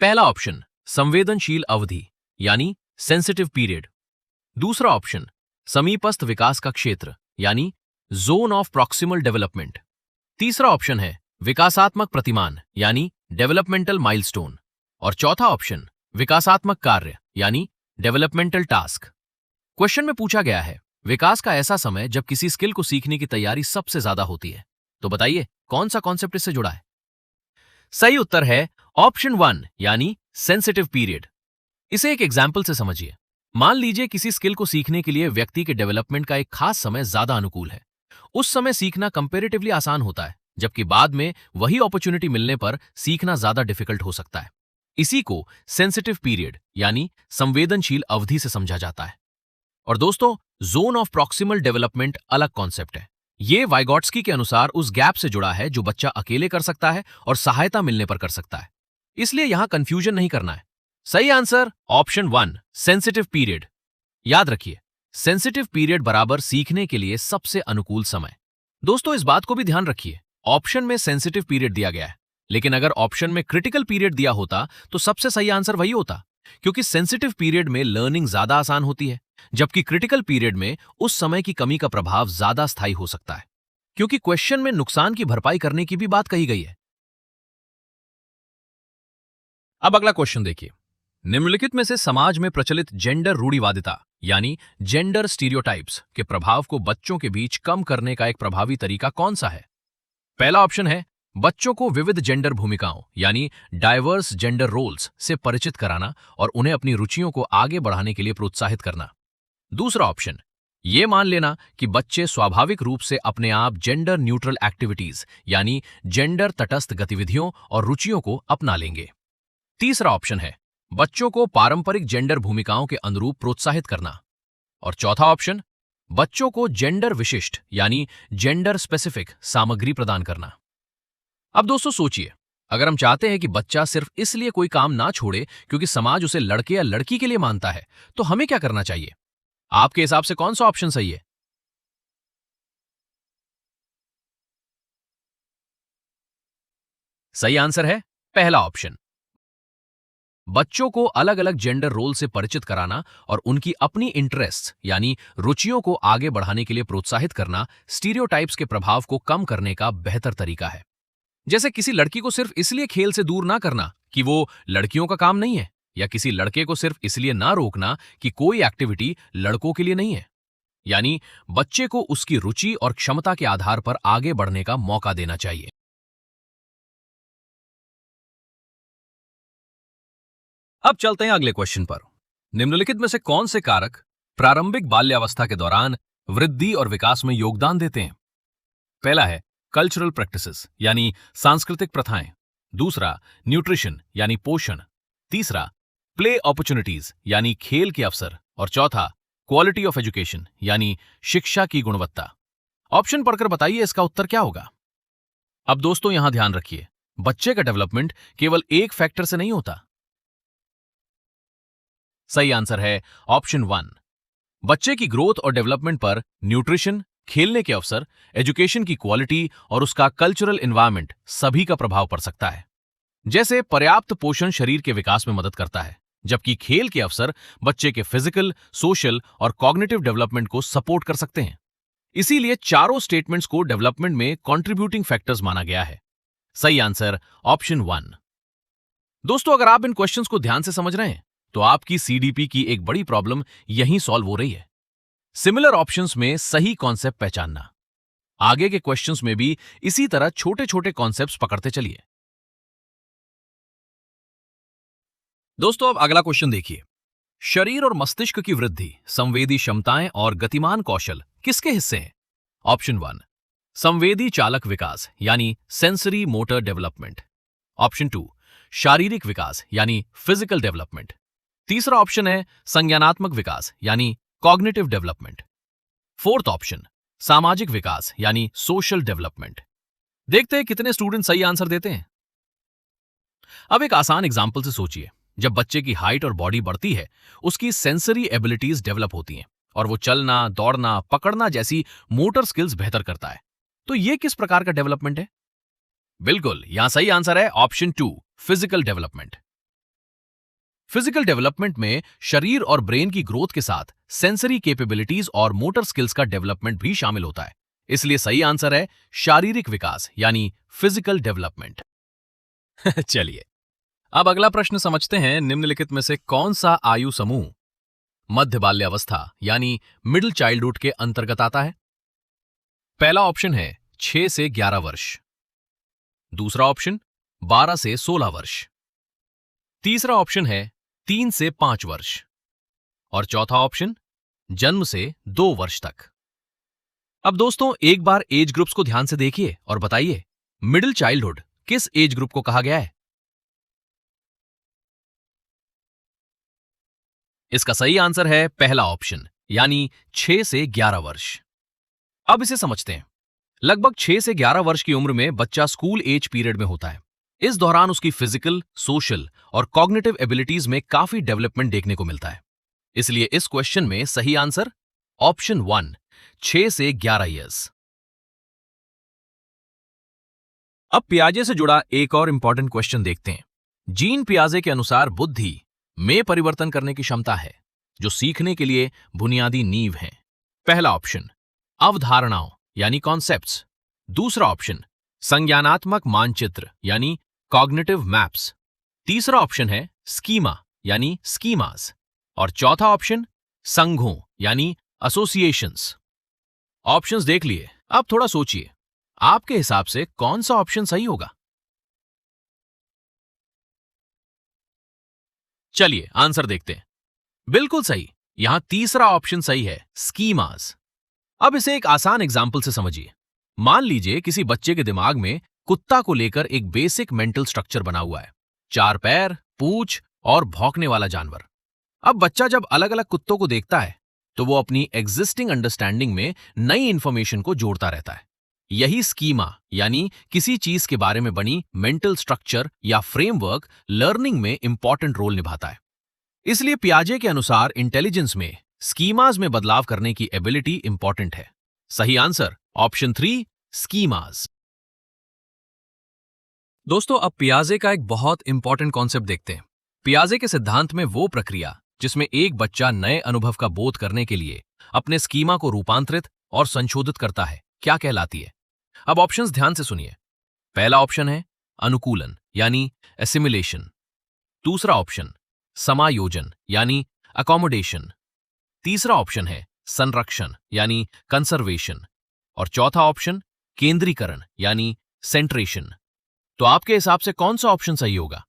पहला ऑप्शन संवेदनशील अवधि यानी सेंसिटिव पीरियड। दूसरा ऑप्शन समीपस्थ विकास का क्षेत्र यानी जोन ऑफ प्रॉक्सिमल डेवलपमेंट। तीसरा ऑप्शन है विकासात्मक प्रतिमान यानी डेवलपमेंटल माइलस्टोन। और चौथा ऑप्शन विकासात्मक कार्य यानी डेवलपमेंटल टास्क। क्वेश्चन में पूछा गया है विकास का ऐसा समय जब किसी स्किल को सीखने की तैयारी सबसे ज्यादा होती है। तो बताइए कौन सा कॉन्सेप्ट इससे जुड़ा है? सही उत्तर है ऑप्शन 1 यानी सेंसिटिव पीरियड। इसे एक एग्जाम्पल से समझिए। मान लीजिए किसी स्किल को सीखने के लिए व्यक्ति के डेवलपमेंट का एक खास समय ज्यादा अनुकूल है। उस समय सीखना कंपैरेटिवली आसान होता है, जबकि बाद में वही अपॉर्चुनिटी मिलने पर सीखना ज्यादा डिफिकल्ट हो सकता है। इसी को सेंसिटिव पीरियड यानी संवेदनशील अवधि से समझा जाता है। और दोस्तों, जोन ऑफ प्रॉक्सिमल डेवलपमेंट अलग कॉन्सेप्ट है। ये वाइगोट्स्की के अनुसार उस गैप से जुड़ा है जो बच्चा अकेले कर सकता है और सहायता मिलने पर कर सकता है। इसलिए यहां कंफ्यूजन नहीं करना है। सही आंसर ऑप्शन 1 सेंसिटिव पीरियड। याद रखिए, सेंसिटिव पीरियड बराबर सीखने के लिए सबसे अनुकूल समय। दोस्तों, इस बात को भी ध्यान रखिए, ऑप्शन में सेंसिटिव पीरियड दिया गया है, लेकिन अगर ऑप्शन में क्रिटिकल पीरियड दिया होता तो सबसे सही आंसर वही होता, क्योंकि सेंसिटिव पीरियड में लर्निंग ज्यादा आसान होती है, जबकि क्रिटिकल पीरियड में उस समय की कमी का प्रभाव ज्यादा स्थायी हो सकता है, क्योंकि क्वेश्चन में नुकसान की भरपाई करने की भी बात कही गई है। अब अगला क्वेश्चन देखिए। निम्नलिखित में से समाज में प्रचलित जेंडर रूढ़िवादिता यानी जेंडर स्टीरियोटाइप्स के प्रभाव को बच्चों के बीच कम करने का एक प्रभावी तरीका कौन सा है? पहला ऑप्शन है बच्चों को विविध जेंडर भूमिकाओं यानी डाइवर्स जेंडर रोल्स से परिचित कराना और उन्हें अपनी रुचियों को आगे बढ़ाने के लिए प्रोत्साहित करना। दूसरा ऑप्शन ये मान लेना कि बच्चे स्वाभाविक रूप से अपने आप जेंडर न्यूट्रल एक्टिविटीज यानी जेंडर तटस्थ गतिविधियों और रुचियों को अपना लेंगे। तीसरा ऑप्शन है बच्चों को पारंपरिक जेंडर भूमिकाओं के अनुरूप प्रोत्साहित करना। और चौथा ऑप्शन बच्चों को जेंडर विशिष्ट यानी जेंडर स्पेसिफिक सामग्री प्रदान करना। अब दोस्तों सोचिए, अगर हम चाहते हैं कि बच्चा सिर्फ इसलिए कोई काम ना छोड़े क्योंकि समाज उसे लड़के या लड़की के लिए मानता है, तो हमें क्या करना चाहिए? आपके हिसाब से कौन सा ऑप्शन सही है? सही आंसर है पहला ऑप्शन। बच्चों को अलग अलग जेंडर रोल से परिचित कराना और उनकी अपनी इंटरेस्ट यानी रुचियों को आगे बढ़ाने के लिए प्रोत्साहित करना स्टीरियोटाइप्स के प्रभाव को कम करने का बेहतर तरीका है। जैसे किसी लड़की को सिर्फ इसलिए खेल से दूर ना करना कि वो लड़कियों का काम नहीं है, या किसी लड़के को सिर्फ इसलिए ना रोकना कि कोई एक्टिविटी लड़कों के लिए नहीं है। यानी बच्चे को उसकी रुचि और क्षमता के आधार पर आगे बढ़ने का मौका देना चाहिए। अब चलते हैं अगले क्वेश्चन पर। निम्नलिखित में से कौन से कारक प्रारंभिक बाल्यावस्था के दौरान वृद्धि और विकास में योगदान देते हैं? पहला है कल्चरल प्रैक्टिसेस यानी सांस्कृतिक प्रथाएं। दूसरा न्यूट्रिशन यानी पोषण। तीसरा प्ले अपॉर्चुनिटीज यानी खेल के अवसर। और चौथा क्वालिटी ऑफ एजुकेशन यानी शिक्षा की गुणवत्ता। ऑप्शन पढ़कर बताइए इसका उत्तर क्या होगा। अब दोस्तों यहां ध्यान रखिए, बच्चे का डेवलपमेंट केवल एक फैक्टर से नहीं होता। सही आंसर है ऑप्शन 1। बच्चे की ग्रोथ और डेवलपमेंट पर न्यूट्रिशन, खेलने के अवसर, एजुकेशन की क्वालिटी और उसका कल्चरल एनवायरनमेंट सभी का प्रभाव पड़ सकता है। जैसे पर्याप्त पोषण शरीर के विकास में मदद करता है, जबकि खेल के अवसर बच्चे के फिजिकल, सोशल और कॉग्निटिव डेवलपमेंट को सपोर्ट कर सकते हैं। इसीलिए चारों स्टेटमेंट्स को डेवलपमेंट में कंट्रीब्यूटिंग फैक्टर्स माना गया है। सही आंसर ऑप्शन 1। दोस्तों, अगर आप इन क्वेश्चंस को ध्यान से समझ रहे हैं तो आपकी सीडीपी की एक बड़ी प्रॉब्लम यहीं सॉल्व हो रही है। सिमिलर ऑप्शंस में सही कॉन्सेप्ट पहचानना। आगे के क्वेश्चंस में भी इसी तरह छोटे छोटे कॉन्सेप्ट्स पकड़ते चलिए। दोस्तों अब अगला क्वेश्चन देखिए। शरीर और मस्तिष्क की वृद्धि, संवेदी क्षमताएं और गतिमान कौशल किसके हिस्से हैं? ऑप्शन 1 संवेदी चालक विकास यानी सेंसरी मोटर डेवलपमेंट। ऑप्शन 2 शारीरिक विकास यानी फिजिकल डेवलपमेंट। तीसरा ऑप्शन है संज्ञानात्मक विकास यानी कॉग्निटिव डेवलपमेंट। फोर्थ ऑप्शन सामाजिक विकास यानी सोशल डेवलपमेंट। देखते हैं कितने स्टूडेंट सही आंसर देते हैं। अब एक आसान एग्जाम्पल से सोचिए। जब बच्चे की हाइट और बॉडी बढ़ती है, उसकी सेंसरी एबिलिटीज डेवलप होती हैं और वो चलना, दौड़ना, पकड़ना जैसी मोटर स्किल्स बेहतर करता है। तो ये किस प्रकार का डेवलपमेंट है? बिल्कुल, यहां सही आंसर है option 2 physical development. Physical development में शरीर और ब्रेन की ग्रोथ के साथ सेंसरी कैपेबिलिटीज और मोटर स्किल्स का डेवलपमेंट भी शामिल होता है। इसलिए सही आंसर है शारीरिक विकास यानी फिजिकल डेवलपमेंट। चलिए अब अगला प्रश्न समझते हैं। निम्नलिखित में से कौन सा आयु समूह मध्य बाल्यावस्था यानी मिडिल चाइल्डहुड के अंतर्गत आता है? पहला ऑप्शन है 6 से 11 वर्ष, दूसरा ऑप्शन 12 से 16 वर्ष, तीसरा ऑप्शन है 3 से 5 वर्ष और चौथा ऑप्शन जन्म से 2 वर्ष तक। अब दोस्तों एक बार एज ग्रुप्स को ध्यान से देखिए और बताइए मिडिल चाइल्डहुड किस एज ग्रुप को कहा गया है? इसका सही आंसर है पहला ऑप्शन यानी 6 से 11 वर्ष। अब इसे समझते हैं। लगभग 6 से 11 वर्ष की उम्र में बच्चा स्कूल एज पीरियड में होता है। इस दौरान उसकी फिजिकल, सोशल और कॉग्निटिव एबिलिटीज में काफी डेवलपमेंट देखने को मिलता है। इसलिए इस क्वेश्चन में सही आंसर ऑप्शन 1 6 से 11 ईयर्स। अब पियाजे से जुड़ा एक और इंपॉर्टेंट क्वेश्चन देखते हैं। जीन पियाजे के अनुसार बुद्धि में परिवर्तन करने की क्षमता है जो सीखने के लिए बुनियादी नींव है। पहला ऑप्शन अवधारणाओं यानी कॉन्सेप्ट्स, दूसरा ऑप्शन संज्ञानात्मक मानचित्र यानी कॉग्निटिव मैप्स, तीसरा ऑप्शन है स्कीमा यानी स्कीमास और चौथा ऑप्शन संघों यानी एसोसिएशंस। ऑप्शंस देख लिए, अब थोड़ा सोचिए आपके हिसाब से कौन सा ऑप्शन सही होगा? चलिए आंसर देखते हैं। बिल्कुल सही, यहां तीसरा ऑप्शन सही है, स्कीमास। अब इसे एक आसान एग्जाम्पल से समझिए। मान लीजिए किसी बच्चे के दिमाग में कुत्ता को लेकर एक बेसिक मेंटल स्ट्रक्चर बना हुआ है, 4 पैर, पूंछ और भौंकने वाला जानवर। अब बच्चा जब अलग अलग कुत्तों को देखता है तो वो अपनी एग्जिस्टिंग अंडरस्टैंडिंग में नई इंफॉर्मेशन को जोड़ता रहता है। यही स्कीमा यानी किसी चीज के बारे में बनी मेंटल स्ट्रक्चर या फ्रेमवर्क लर्निंग में इंपॉर्टेंट रोल निभाता है। इसलिए पियाजे के अनुसार इंटेलिजेंस में स्कीमाज में बदलाव करने की एबिलिटी इंपॉर्टेंट है। सही आंसर ऑप्शन 3 स्कीमाज। दोस्तों अब पियाजे का एक बहुत इंपॉर्टेंट कॉन्सेप्ट देखते हैं। पियाजे के सिद्धांत में वो प्रक्रिया जिसमें एक बच्चा नए अनुभव का बोध करने के लिए अपने स्कीमा को रूपांतरित और संशोधित करता है, क्या कहलाती है? अब ऑप्शंस ध्यान से सुनिए। पहला ऑप्शन है अनुकूलन यानी एसिमिलेशन, दूसरा ऑप्शन समायोजन यानी अकोमोडेशन, तीसरा ऑप्शन है संरक्षण यानी कंजर्वेशन और चौथा ऑप्शन केंद्रीकरण यानी सेंट्रेशन। तो आपके हिसाब से कौन सा ऑप्शन सही होगा?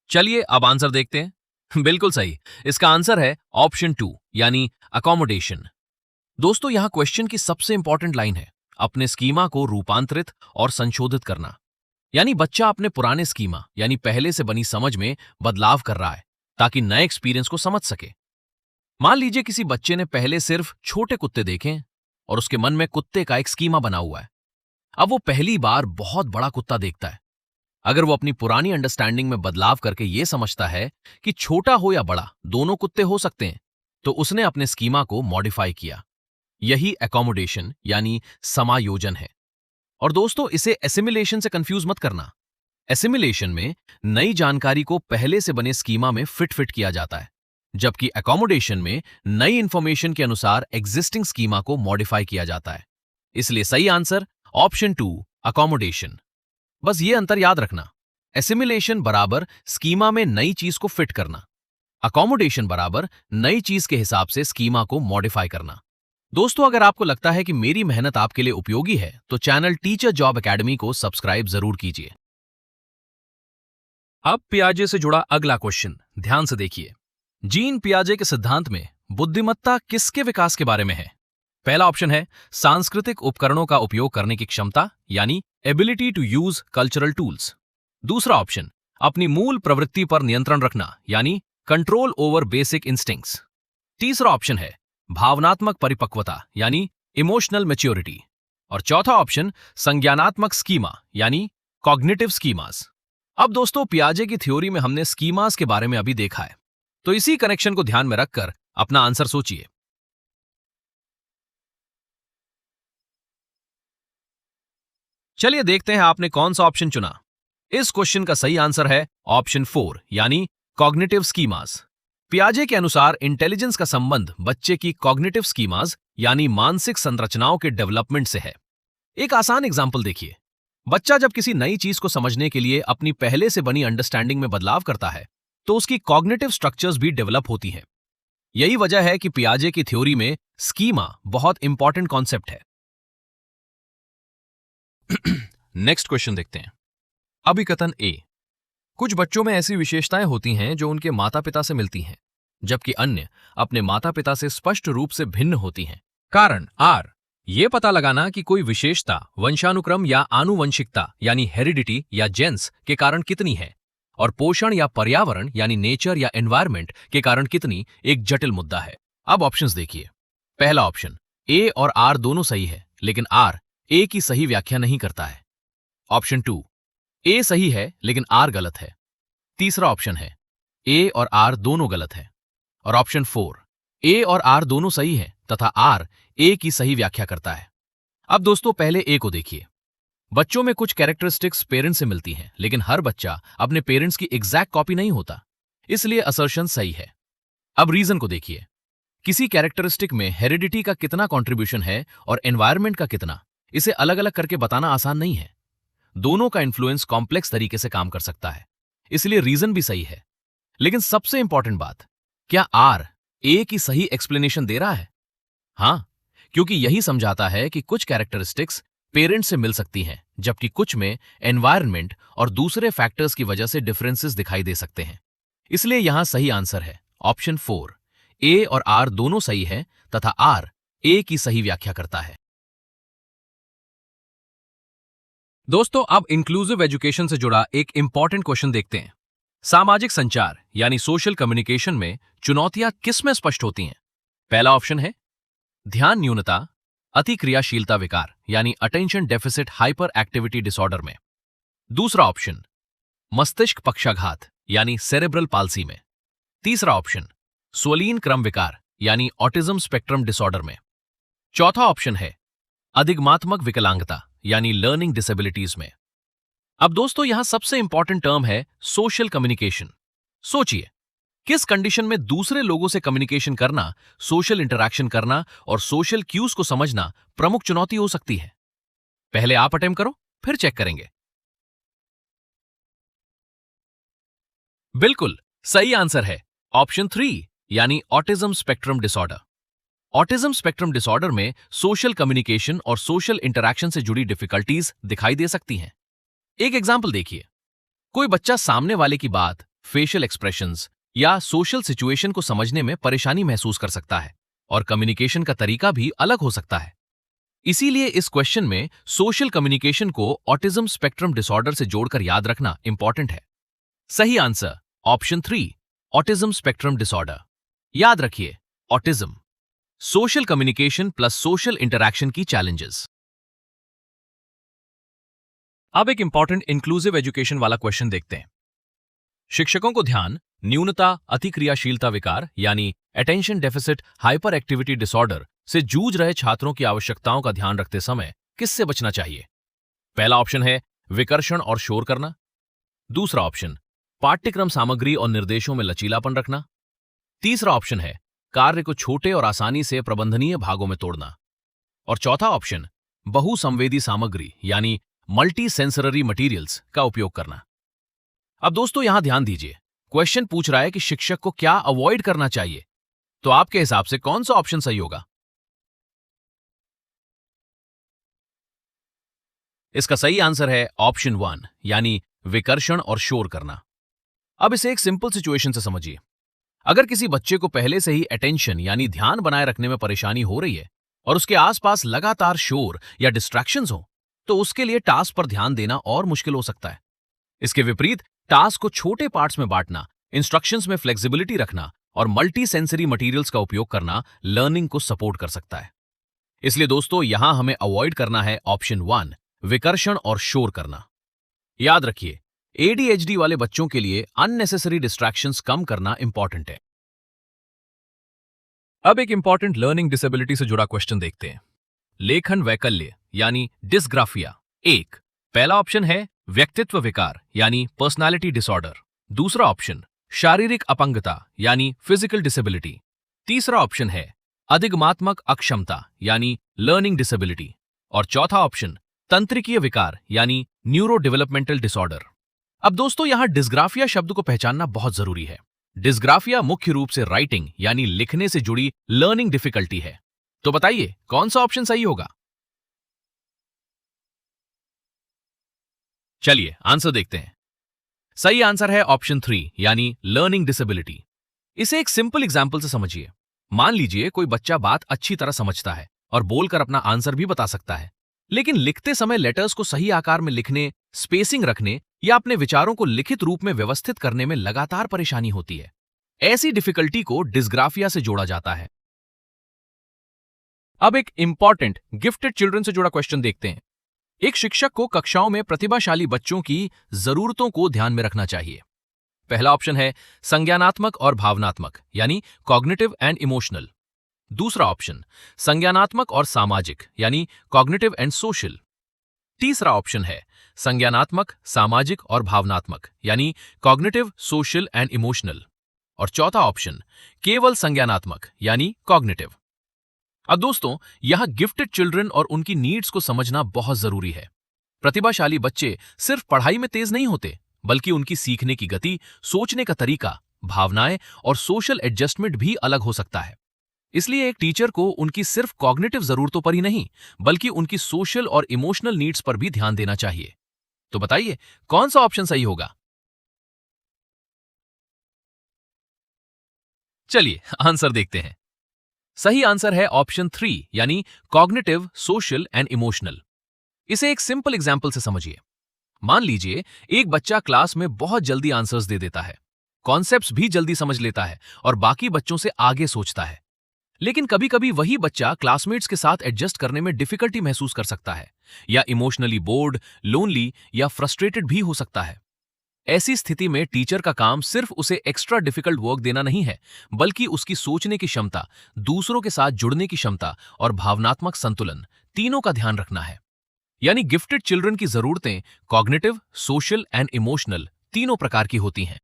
चलिए अब आंसर देखते हैं। बिल्कुल सही, इसका आंसर है ऑप्शन 2 यानी अकोमोडेशन। दोस्तों यहां क्वेश्चन की सबसे इंपॉर्टेंट लाइन है अपने स्कीमा को रूपांतरित और संशोधित करना। यानी बच्चा अपने पुराने स्कीमा यानी पहले से बनी समझ में बदलाव कर रहा है ताकि नए एक्सपीरियंस को समझ सके। मान लीजिए किसी बच्चे ने पहले सिर्फ छोटे कुत्ते देखे और उसके मन में कुत्ते का एक स्कीमा बना हुआ है। अब वो पहली बार बहुत बड़ा कुत्ता देखता है। अगर वो अपनी पुरानी अंडरस्टैंडिंग में बदलाव करके ये समझता है कि छोटा हो या बड़ा दोनों कुत्ते हो सकते हैं, तो उसने अपने स्कीमा को मॉडिफाई किया। यही एकोमोडेशन यानी समायोजन है। और दोस्तों इसे एसिमिलेशन से कंफ्यूज मत करना। एसिमिलेशन में नई जानकारी को पहले से बने स्कीमा में फिट किया जाता है, जबकि एकोमोडेशन में नई इंफॉर्मेशन के अनुसार एग्जिस्टिंग स्कीमा को मॉडिफाई किया जाता है। इसलिए सही आंसर ऑप्शन 2 अकोमोडेशन। बस ये अंतर याद रखना, एसिमिलेशन बराबर स्कीमा में नई चीज को फिट करना, अकोमोडेशन बराबर नई चीज के हिसाब से स्कीमा को मॉडिफाई करना। दोस्तों अगर आपको लगता है कि मेरी मेहनत आपके लिए उपयोगी है तो चैनल टीचर जॉब एकेडमी को सब्सक्राइब जरूर कीजिए। अब पियाजे से जुड़ा अगला क्वेश्चन ध्यान से देखिए। जीन पियाजे के सिद्धांत में बुद्धिमत्ता किसके विकास के बारे में है? पहला ऑप्शन है सांस्कृतिक उपकरणों का उपयोग करने की क्षमता, यानी ability to use cultural tools. दूसरा ऑप्शन अपनी मूल प्रवृत्ति पर नियंत्रण रखना, यानी कंट्रोल ओवर बेसिक इंस्टिंक्ट्स। तीसरा ऑप्शन है भावनात्मक परिपक्वता, यानी इमोशनल मैच्योरिटी। और चौथा ऑप्शन संज्ञानात्मक स्कीमा, यानी कॉग्निटिव स्कीमास। अब दोस्तों, पियाजे की थ्योरी में हमने स्कीमास के बारे में अभी देखा है, तो इसी कनेक्शन को ध्यान में रखकर अपना आंसर सोचिए। चलिए देखते हैं आपने कौन सा ऑप्शन चुना। इस क्वेश्चन का सही आंसर है ऑप्शन 4, यानी कॉग्निटिव स्कीमास। पियाजे के अनुसार इंटेलिजेंस का संबंध बच्चे की कॉग्निटिव स्कीमास, यानी मानसिक संरचनाओं के डेवलपमेंट से है। एक आसान एग्जाम्पल देखिए। बच्चा जब किसी नई चीज को समझने के लिए अपनी पहले से बनी अंडरस्टैंडिंग में बदलाव करता है, तो उसकी कॉग्निटिव स्ट्रक्चर्स भी डेवलप होती हैं। यही वजह है कि पियाजे की थ्योरी में स्कीमा बहुत इंपॉर्टेंट कॉन्सेप्ट है। नेक्स्ट क्वेश्चन देखते हैं। अभिकथन ए। कुछ बच्चों में ऐसी विशेषताएं होती हैं जो उनके माता पिता से मिलती हैं, जबकि अन्य अपने माता पिता से स्पष्ट रूप से भिन्न होती हैं। कारण आर। ये पता लगाना कि कोई विशेषता वंशानुक्रम या आनुवंशिकता, यानी हेरिडिटी या जेन्स के कारण कितनी है, और पोषण या पर्यावरण, यानी नेचर या एनवायरमेंट के कारण कितनी, एक जटिल मुद्दा है। अब ऑप्शंस देखिए। पहला ऑप्शन ए और आर दोनों सही है, लेकिन आर ए की सही व्याख्या नहीं करता है। ऑप्शन 2, ए सही है लेकिन आर गलत है। तीसरा ऑप्शन है ए और आर दोनों गलत है। और ऑप्शन 4, ए और आर दोनों सही है तथा आर ए की सही व्याख्या करता है। अब दोस्तों, पहले ए को देखिए। बच्चों में कुछ कैरेक्टरिस्टिक्स पेरेंट्स से मिलती हैं, लेकिन हर बच्चा अपने पेरेंट्स की एग्जैक्ट कॉपी नहीं होता, इसलिए असर्शन सही है। अब रीजन को देखिए। किसी कैरेक्टरिस्टिक में हेरिडिटी का कितना कंट्रीब्यूशन है और एनवायरनमेंट का कितना, इसे अलग अलग करके बताना आसान नहीं है। दोनों का इन्फ्लुएंस कॉम्प्लेक्स तरीके से काम कर सकता है, इसलिए रीजन भी सही है। लेकिन सबसे इंपॉर्टेंट बात, क्या आर ए की सही एक्सप्लेनेशन दे रहा है? हां, क्योंकि यही समझाता है कि कुछ कैरेक्टरिस्टिक्स पेरेंट्स से मिल सकती हैं, जबकि कुछ में एनवायरनमेंट और दूसरे फैक्टर्स की वजह से डिफरेंसेस दिखाई दे सकते हैं। इसलिए यहां सही आंसर है ऑप्शन 4, ए और आर दोनों सही है तथा आर ए की सही व्याख्या करता है। दोस्तों, अब इंक्लूसिव एजुकेशन से जुड़ा एक इंपॉर्टेंट क्वेश्चन देखते हैं। सामाजिक संचार यानी सोशल कम्युनिकेशन में चुनौतियां किस में स्पष्ट होती हैं? पहला ऑप्शन है ध्यान न्यूनता, अतिक्रियाशीलता विकार, यानी attention deficit hyper activity disorder में। दूसरा ऑप्शन मस्तिष्क पक्षाघात, यानी सेरेब्रल पाल्सी में। तीसरा ऑप्शन स्वलीन क्रम विकार, यानी ऑटिज्म स्पेक्ट्रम डिसऑर्डर में। चौथा ऑप्शन है अधिगमात्मक विकलांगता, यानी लर्निंग डिसेबिलिटीज में। अब दोस्तों, यहां सबसे इंपॉर्टेंट टर्म है सोशल कम्युनिकेशन। सोचिए, किस कंडीशन में दूसरे लोगों से कम्युनिकेशन करना, सोशल इंटरैक्शन करना और सोशल क्यूज को समझना प्रमुख चुनौती हो सकती है? पहले आप अटेम्प्ट करो, फिर चेक करेंगे। बिल्कुल सही आंसर है ऑप्शन 3, यानी autism spectrum disorder. Autism spectrum disorder में सोशल कम्युनिकेशन और सोशल इंटरैक्शन से जुड़ी डिफिकल्टीज दिखाई दे सकती हैं। एक एग्जाम्पल देखिए। कोई बच्चा सामने वाले की बात, फेशियल एक्सप्रेशंस या सोशल सिचुएशन को समझने में परेशानी महसूस कर सकता है और कम्युनिकेशन का तरीका भी अलग हो सकता है। इसीलिए इस क्वेश्चन में सोशल कम्युनिकेशन को ऑटिज्म स्पेक्ट्रम डिसऑर्डर से जोड़कर याद रखना इंपॉर्टेंट है। सही answer option 3, autism spectrum disorder. याद रखिए, autism, social communication plus social interaction की चैलेंजेस। अब एक इंपॉर्टेंट इंक्लूसिव एजुकेशन वाला क्वेश्चन देखते हैं। शिक्षकों को ध्यान न्यूनता अतिक्रियाशीलता विकार, यानी attention deficit hyper activity disorder से जूझ रहे छात्रों की आवश्यकताओं का ध्यान रखते समय किससे बचना चाहिए? पहला ऑप्शन है विकर्षण और शोर करना। दूसरा ऑप्शन पाठ्यक्रम सामग्री और निर्देशों में लचीलापन रखना। तीसरा ऑप्शन है कार्य को छोटे और आसानी से प्रबंधनीय भागों में तोड़ना। और चौथा ऑप्शन बहुसंवेदी सामग्री, यानी मल्टी सेंसररी मटीरियल्स का उपयोग करना। अब दोस्तों, यहां ध्यान दीजिए। क्वेश्चन पूछ रहा है कि शिक्षक को क्या अवॉइड करना चाहिए, तो आपके हिसाब से कौन सा ऑप्शन सही होगा? इसका सही आंसर है ऑप्शन 1, यानी विकर्षण और शोर करना। अब इसे एक सिंपल सिचुएशन से समझिए। अगर किसी बच्चे को पहले से ही अटेंशन यानी ध्यान बनाए रखने में परेशानी हो रही है और उसके आसपास लगातार शोर या डिस्ट्रैक्शंस हो, तो उसके लिए टास्क पर ध्यान देना और मुश्किल हो सकता है। इसके विपरीत टास्क को छोटे पार्ट्स में बांटना, इंस्ट्रक्शंस में फ्लेक्सिबिलिटी रखना और मल्टी सेंसरी मटेरियल्स का उपयोग करना लर्निंग को सपोर्ट कर सकता है। इसलिए दोस्तों, यहां हमें अवॉइड करना है ऑप्शन 1, विकर्षण और शोर करना। याद रखिए, एडीएचडी वाले बच्चों के लिए अननेसेसरी डिस्ट्रैक्शंस कम करना इंपॉर्टेंट है। अब एक इंपॉर्टेंट लर्निंग डिसेबिलिटी से जुड़ा क्वेश्चन देखते हैं। लेखन वैकल्य यानी डिस्ग्राफिया। एक, पहला ऑप्शन है व्यक्तित्व विकार यानी पर्सनालिटी डिसऑर्डर। दूसरा ऑप्शन शारीरिक अपंगता यानी फिजिकल डिसेबिलिटी। तीसरा ऑप्शन है अधिगमात्मक अक्षमता यानी लर्निंग डिसेबिलिटी। और चौथा ऑप्शन तंत्रिकीय विकार यानी न्यूरो डेवलपमेंटल डिसऑर्डर। अब दोस्तों, यहां डिस्ग्राफिया शब्द को पहचानना बहुत जरूरी है। डिस्ग्राफिया मुख्य रूप से राइटिंग यानी लिखने से जुड़ी लर्निंग डिफिकल्टी है। तो बताइए कौन सा ऑप्शन सही होगा? चलिए आंसर देखते हैं। सही आंसर है ऑप्शन 3 यानी लर्निंग डिसेबिलिटी। इसे एक सिंपल एग्जांपल से समझिए। मान लीजिए कोई बच्चा बात अच्छी तरह समझता है और बोलकर अपना आंसर भी बता सकता है, लेकिन लिखते समय लेटर्स को सही आकार में लिखने, स्पेसिंग रखने या अपने विचारों को लिखित रूप में व्यवस्थित करने में लगातार परेशानी होती है। ऐसी डिफिकल्टी को डिस्ग्राफिया से जोड़ा जाता है। अब एक इंपॉर्टेंट गिफ्टेड चिल्ड्रन से जुड़ा क्वेश्चन देखते हैं। एक शिक्षक को कक्षाओं में प्रतिभाशाली बच्चों की जरूरतों को ध्यान में रखना चाहिए। पहला ऑप्शन है संज्ञानात्मक और भावनात्मक यानी कॉग्निटिव एंड इमोशनल। दूसरा ऑप्शन संज्ञानात्मक और सामाजिक यानी कॉग्निटिव एंड सोशल। तीसरा ऑप्शन है संज्ञानात्मक, सामाजिक और भावनात्मक यानी कॉग्निटिव, सोशल एंड इमोशनल। और चौथा ऑप्शन केवल संज्ञानात्मक यानी कॉग्निटिव। अब दोस्तों, यहां गिफ्टेड चिल्ड्रन और उनकी नीड्स को समझना बहुत जरूरी है। प्रतिभाशाली बच्चे सिर्फ पढ़ाई में तेज नहीं होते, बल्कि उनकी सीखने की गति, सोचने का तरीका, भावनाएं और सोशल एडजस्टमेंट भी अलग हो सकता है। इसलिए एक टीचर को उनकी सिर्फ कॉग्निटिव जरूरतों पर ही नहीं, बल्कि उनकी सोशल और इमोशनल नीड्स पर भी ध्यान देना चाहिए। तो बताइए कौन सा ऑप्शन सही होगा? चलिए आंसर देखते हैं। सही आंसर है ऑप्शन 3 यानी कॉग्निटिव, सोशल एंड इमोशनल। इसे एक सिंपल एग्जांपल से समझिए। मान लीजिए एक बच्चा क्लास में बहुत जल्दी आंसर्स दे देता है, कॉन्सेप्ट्स भी जल्दी समझ लेता है और बाकी बच्चों से आगे सोचता है। लेकिन कभी कभी वही बच्चा क्लासमेट्स के साथ एडजस्ट करने में डिफिकल्टी महसूस कर सकता है या इमोशनली बोर्ड, लोनली या फ्रस्ट्रेटेड भी हो सकता है। ऐसी स्थिति में टीचर का काम सिर्फ उसे एक्स्ट्रा डिफिकल्ट वर्क देना नहीं है, बल्कि उसकी सोचने की क्षमता, दूसरों के साथ जुड़ने की क्षमता और भावनात्मक संतुलन तीनों का ध्यान रखना है। यानी गिफ्टेड चिल्ड्रन की जरूरतें कॉग्निटिव, सोशल एंड इमोशनल तीनों प्रकार की होती हैं।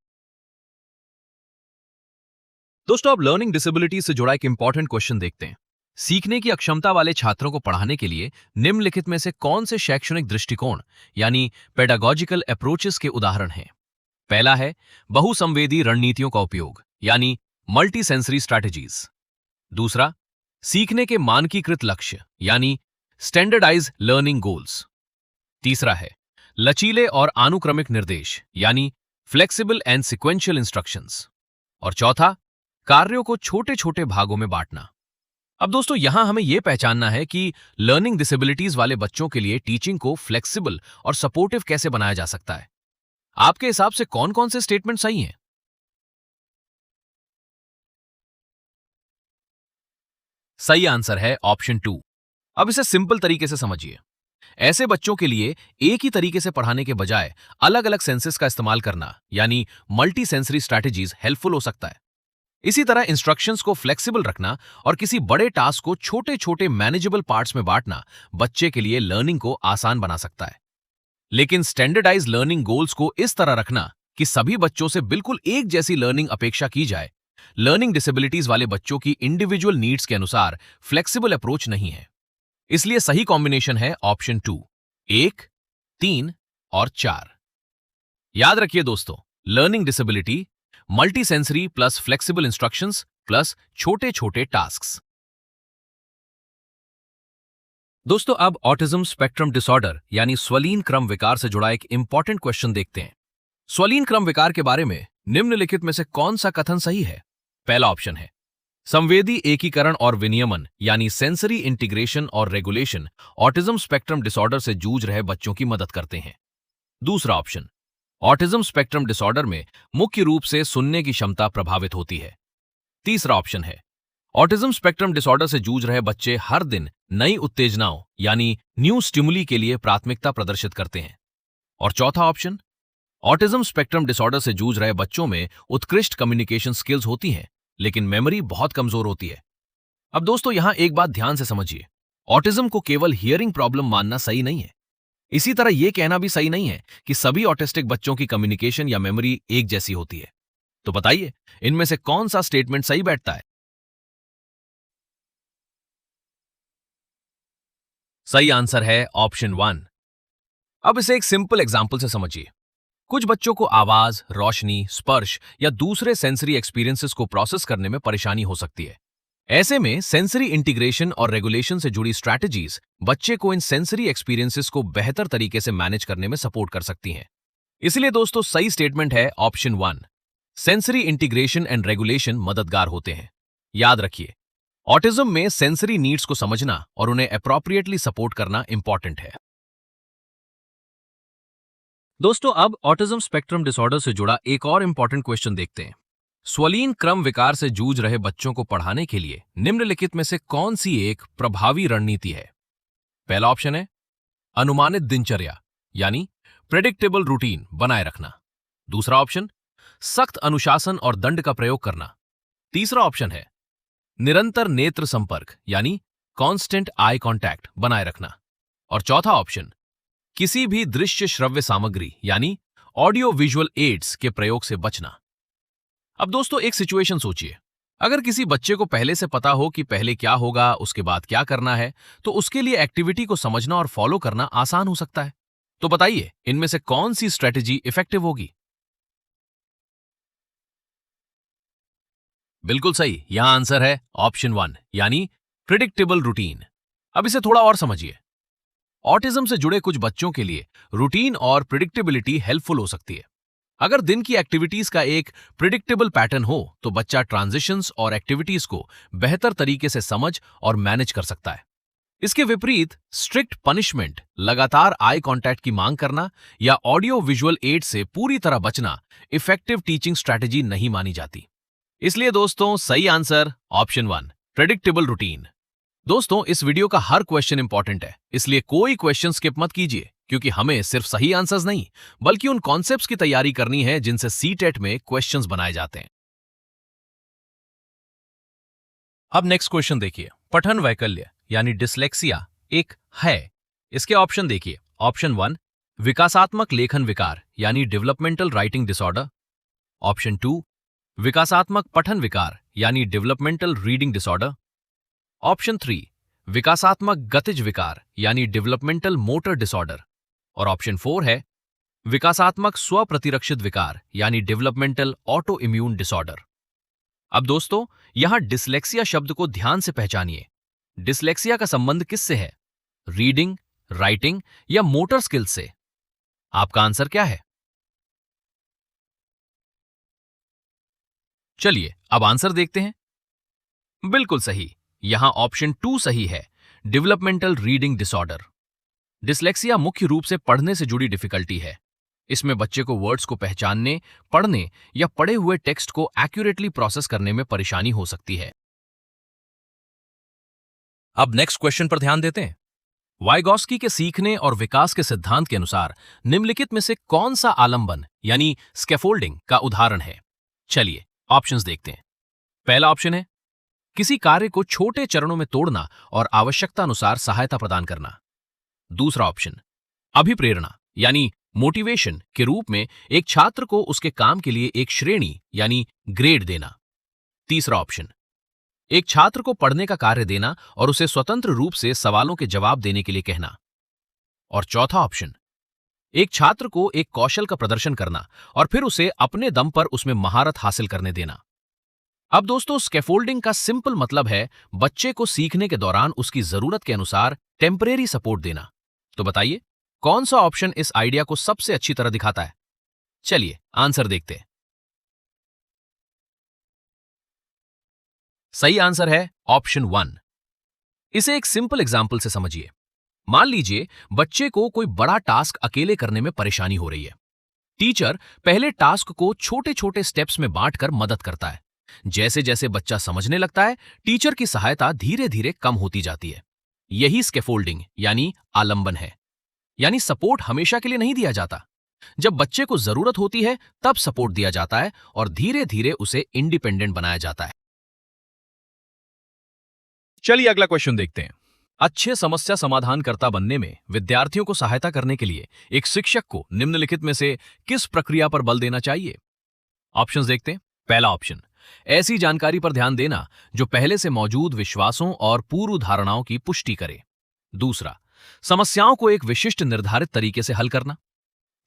दोस्तों, अब लर्निंग डिसेबिलिटी से जुड़ा एक इंपॉर्टेंट क्वेश्चन देखते हैं। सीखने की अक्षमता वाले छात्रों को पढ़ाने के लिए निम्नलिखित में से कौन से शैक्षणिक दृष्टिकोण यानी पेडागॉजिकल अप्रोचेस के उदाहरण हैं? पहला है बहुसंवेदी रणनीतियों का उपयोग यानी मल्टी सेंसरी स्ट्रैटेजीज। दूसरा, सीखने के मानकीकृत लक्ष्य यानी स्टैंडर्डाइज लर्निंग गोल्स। तीसरा है लचीले और अनुक्रमिक निर्देश यानी फ्लेक्सिबल एंड सिक्वेंशियल इंस्ट्रक्शंस। और चौथा, कार्यों को छोटे छोटे भागों में बांटना। अब दोस्तों, यहां हमें यह पहचानना है कि लर्निंग डिसेबिलिटीज वाले बच्चों के लिए टीचिंग को फ्लेक्सिबल और सपोर्टिव कैसे बनाया जा सकता है। आपके हिसाब से कौन कौन से स्टेटमेंट सही हैं? सही आंसर है ऑप्शन 2। अब इसे सिंपल तरीके से समझिए। ऐसे बच्चों के लिए एक ही तरीके से पढ़ाने के बजाय अलग अलग सेंसेस का इस्तेमाल करना यानी मल्टी सेंसरी स्ट्रैटेजीज हेल्पफुल हो सकता है। इसी तरह इंस्ट्रक्शंस को फ्लेक्सिबल रखना और किसी बड़े टास्क को छोटे छोटे मैनेजेबल पार्ट्स में बांटना बच्चे के लिए लर्निंग को आसान बना सकता है। लेकिन स्टैंडर्डाइज लर्निंग गोल्स को इस तरह रखना कि सभी बच्चों से बिल्कुल एक जैसी लर्निंग अपेक्षा की जाए, लर्निंग डिसेबिलिटीज वाले बच्चों की इंडिविजुअल नीड्स के अनुसार फ्लेक्सिबल अप्रोच नहीं है। इसलिए सही कॉम्बिनेशन है ऑप्शन 2, 1, 3 और 4। याद रखिए दोस्तों, learning disability multi sensory plus flexible instructions plus छोटे छोटे टास्क्स। दोस्तों, अब ऑटिज्म स्पेक्ट्रम डिसऑर्डर यानी स्वलीन क्रम विकार से जुड़ा एक इंपॉर्टेंट क्वेश्चन देखते हैं। स्वलीन क्रम विकार के बारे में निम्नलिखित में से कौन सा कथन सही है? पहला ऑप्शन है संवेदी एकीकरण और विनियमन यानी सेंसरी इंटीग्रेशन और रेगुलेशन ऑटिज्म स्पेक्ट्रम डिसऑर्डर से जूझ रहे बच्चों की मदद करते हैं। दूसरा ऑप्शन ऑटिज्म स्पेक्ट्रम डिसऑर्डर में मुख्य रूप से सुनने की क्षमता प्रभावित होती है। तीसरा ऑप्शन है ऑटिज्म स्पेक्ट्रम डिसऑर्डर से जूझ रहे बच्चे हर दिन नई उत्तेजनाओं यानी न्यू स्टिमुली के लिए प्राथमिकता प्रदर्शित करते हैं। और चौथा ऑप्शन ऑटिज्म स्पेक्ट्रम डिसऑर्डर से जूझ रहे बच्चों में उत्कृष्ट कम्युनिकेशन स्किल्स होती हैं, लेकिन मेमोरी बहुत कमजोर होती है। अब दोस्तों यहां एक बात ध्यान से समझिए, ऑटिज्म को केवल हियरिंग प्रॉब्लम मानना सही नहीं है। इसी तरह यह कहना भी सही नहीं है कि सभी ऑटिस्टिक बच्चों की कम्युनिकेशन या मेमोरी एक जैसी होती है। तो बताइए, इनमें से कौन सा स्टेटमेंट सही बैठता है? सही आंसर है ऑप्शन 1। अब इसे एक सिंपल एग्जाम्पल से समझिए। कुछ बच्चों को आवाज, रोशनी, स्पर्श या दूसरे सेंसरी एक्सपीरियंसेस को प्रोसेस करने में परेशानी हो सकती है। ऐसे में सेंसरी इंटीग्रेशन और रेगुलेशन से जुड़ी स्ट्रैटेजीज बच्चे को इन सेंसरी एक्सपीरियंसेस को बेहतर तरीके से मैनेज करने में सपोर्ट कर सकती हैं। इसलिए दोस्तों सही स्टेटमेंट है option 1। Sensory integration and regulation मददगार होते हैं। याद रखिए, ऑटिज्म में सेंसरी नीड्स को समझना और उन्हें अप्रोप्रिएटली सपोर्ट करना इंपॉर्टेंट है। दोस्तों अब ऑटिज्म स्पेक्ट्रम डिसऑर्डर से जुड़ा एक और इंपॉर्टेंट क्वेश्चन देखते हैं। स्वलीन क्रम विकार से जूझ रहे बच्चों को पढ़ाने के लिए निम्नलिखित में से कौन सी एक प्रभावी रणनीति है? पहला ऑप्शन है अनुमानित दिनचर्या यानी प्रेडिक्टेबल रूटीन बनाए रखना। दूसरा ऑप्शन सख्त अनुशासन और दंड का प्रयोग करना। तीसरा ऑप्शन है निरंतर नेत्र संपर्क यानी कांस्टेंट आई कांटेक्ट बनाए रखना। और चौथा ऑप्शन किसी भी दृश्य श्रव्य सामग्री यानी ऑडियो विजुअल एड्स के प्रयोग से बचना। अब दोस्तों एक सिचुएशन सोचिए, अगर किसी बच्चे को पहले से पता हो कि पहले क्या होगा, उसके बाद क्या करना है, तो उसके लिए एक्टिविटी को समझना और फॉलो करना आसान हो सकता है। तो बताइए, इनमें से कौन सी स्ट्रेटेजी इफेक्टिव होगी? बिल्कुल सही, यहां आंसर है ऑप्शन 1 यानी प्रिडिक्टेबल रूटीन। अब इसे थोड़ा और समझिए। ऑटिज्म से जुड़े कुछ बच्चों के लिए रूटीन और प्रिडिक्टेबिलिटी हेल्पफुल हो सकती है। अगर दिन की एक्टिविटीज का एक प्रिडिक्टेबल पैटर्न हो तो बच्चा ट्रांजिशंस और एक्टिविटीज को बेहतर तरीके से समझ और मैनेज कर सकता है। इसके विपरीत स्ट्रिक्ट पनिशमेंट, लगातार आई कांटेक्ट की मांग करना या ऑडियो विजुअल एड से पूरी तरह बचना इफेक्टिव टीचिंग स्ट्रैटेजी नहीं मानी जाती। इसलिए दोस्तों सही आंसर ऑप्शन 1 प्रेडिक्टेबल रूटीन। दोस्तों इस वीडियो का हर क्वेश्चन इंपॉर्टेंट है, इसलिए कोई क्वेश्चन स्किप मत कीजिए, क्योंकि हमें सिर्फ सही आंसर्स नहीं बल्कि उन कॉन्सेप्ट्स की तैयारी करनी है जिनसे सीटेट में क्वेश्चंस बनाए जाते हैं। अब नेक्स्ट क्वेश्चन देखिए, पठन वैकल्य यानी डिसलेक्सिया एक है। इसके ऑप्शन देखिए। ऑप्शन 1 विकासात्मक लेखन विकार यानी डेवलपमेंटल राइटिंग डिसऑर्डर। ऑप्शन 2 विकासात्मक पठन विकार यानी डेवलपमेंटल रीडिंग डिसऑर्डर। ऑप्शन 3 विकासात्मक गतिज विकार यानी डेवलपमेंटल मोटर डिसऑर्डर। और ऑप्शन 4 है विकासात्मक स्वप्रतिरक्षित विकार यानी डेवलपमेंटल ऑटो इम्यून डिसऑर्डर। अब दोस्तों यहां डिसलेक्सिया शब्द को ध्यान से पहचानिए। डिसलेक्सिया का संबंध किससे है? रीडिंग, राइटिंग या मोटर स्किल्स से? आपका आंसर क्या है? चलिए अब आंसर देखते हैं। बिल्कुल सही, यहां ऑप्शन 2 सही है, डेवलपमेंटल रीडिंग डिसऑर्डर। डिसलेक्सिया मुख्य रूप से पढ़ने से जुड़ी डिफिकल्टी है। इसमें बच्चे को वर्ड्स को पहचानने, पढ़ने या पढ़े हुए टेक्स्ट को एक्यूरेटली प्रोसेस करने में परेशानी हो सकती है। अब नेक्स्ट क्वेश्चन पर ध्यान देते हैं। वाइगॉस्की के सीखने और विकास के सिद्धांत के अनुसार निम्नलिखित में से कौन सा आलंबन यानी स्कैफोल्डिंग का उदाहरण है? चलिए ऑप्शंस देखते हैं। पहला ऑप्शन है किसी कार्य को छोटे चरणों में तोड़ना और आवश्यकता अनुसार सहायता प्रदान करना। दूसरा ऑप्शन अभिप्रेरणा यानी मोटिवेशन के रूप में एक छात्र को उसके काम के लिए एक श्रेणी यानी ग्रेड देना। तीसरा ऑप्शन एक छात्र को पढ़ने का कार्य देना और उसे स्वतंत्र रूप से सवालों के जवाब देने के लिए कहना। और चौथा ऑप्शन एक छात्र को एक कौशल का प्रदर्शन करना और फिर उसे अपने दम पर उसमें महारत हासिल करने देना। अब दोस्तों स्कैफोल्डिंग का सिंपल मतलब है बच्चे को सीखने के दौरान उसकी जरूरत के अनुसार टेम्परेरी सपोर्ट देना। तो बताइए कौन सा ऑप्शन इस आइडिया को सबसे अच्छी तरह दिखाता है? चलिए आंसर देखते हैं। सही आंसर है ऑप्शन 1। इसे एक सिंपल एग्जाम्पल से समझिए। मान लीजिए बच्चे को कोई बड़ा टास्क अकेले करने में परेशानी हो रही है। टीचर पहले टास्क को छोटे छोटे स्टेप्स में बांटकर मदद करता है। जैसे जैसे बच्चा समझने लगता है, टीचर की सहायता धीरे धीरे कम होती जाती है। यही स्कैफोल्डिंग यानी आलंबन है। यानी सपोर्ट हमेशा के लिए नहीं दिया जाता। जब बच्चे को जरूरत होती है तब सपोर्ट दिया जाता है और धीरे धीरे उसे इंडिपेंडेंट बनाया जाता है। चलिए अगला क्वेश्चन देखते हैं। अच्छे समस्या समाधानकर्ता बनने में विद्यार्थियों को सहायता करने के लिए एक शिक्षक को निम्नलिखित में से किस प्रक्रिया पर बल देना चाहिए? ऑप्शंस देखते हैं। पहला ऑप्शन, ऐसी जानकारी पर ध्यान देना जो पहले से मौजूद विश्वासों और पूर्व धारणाओं की पुष्टि करे। दूसरा, समस्याओं को एक विशिष्ट निर्धारित तरीके से हल करना।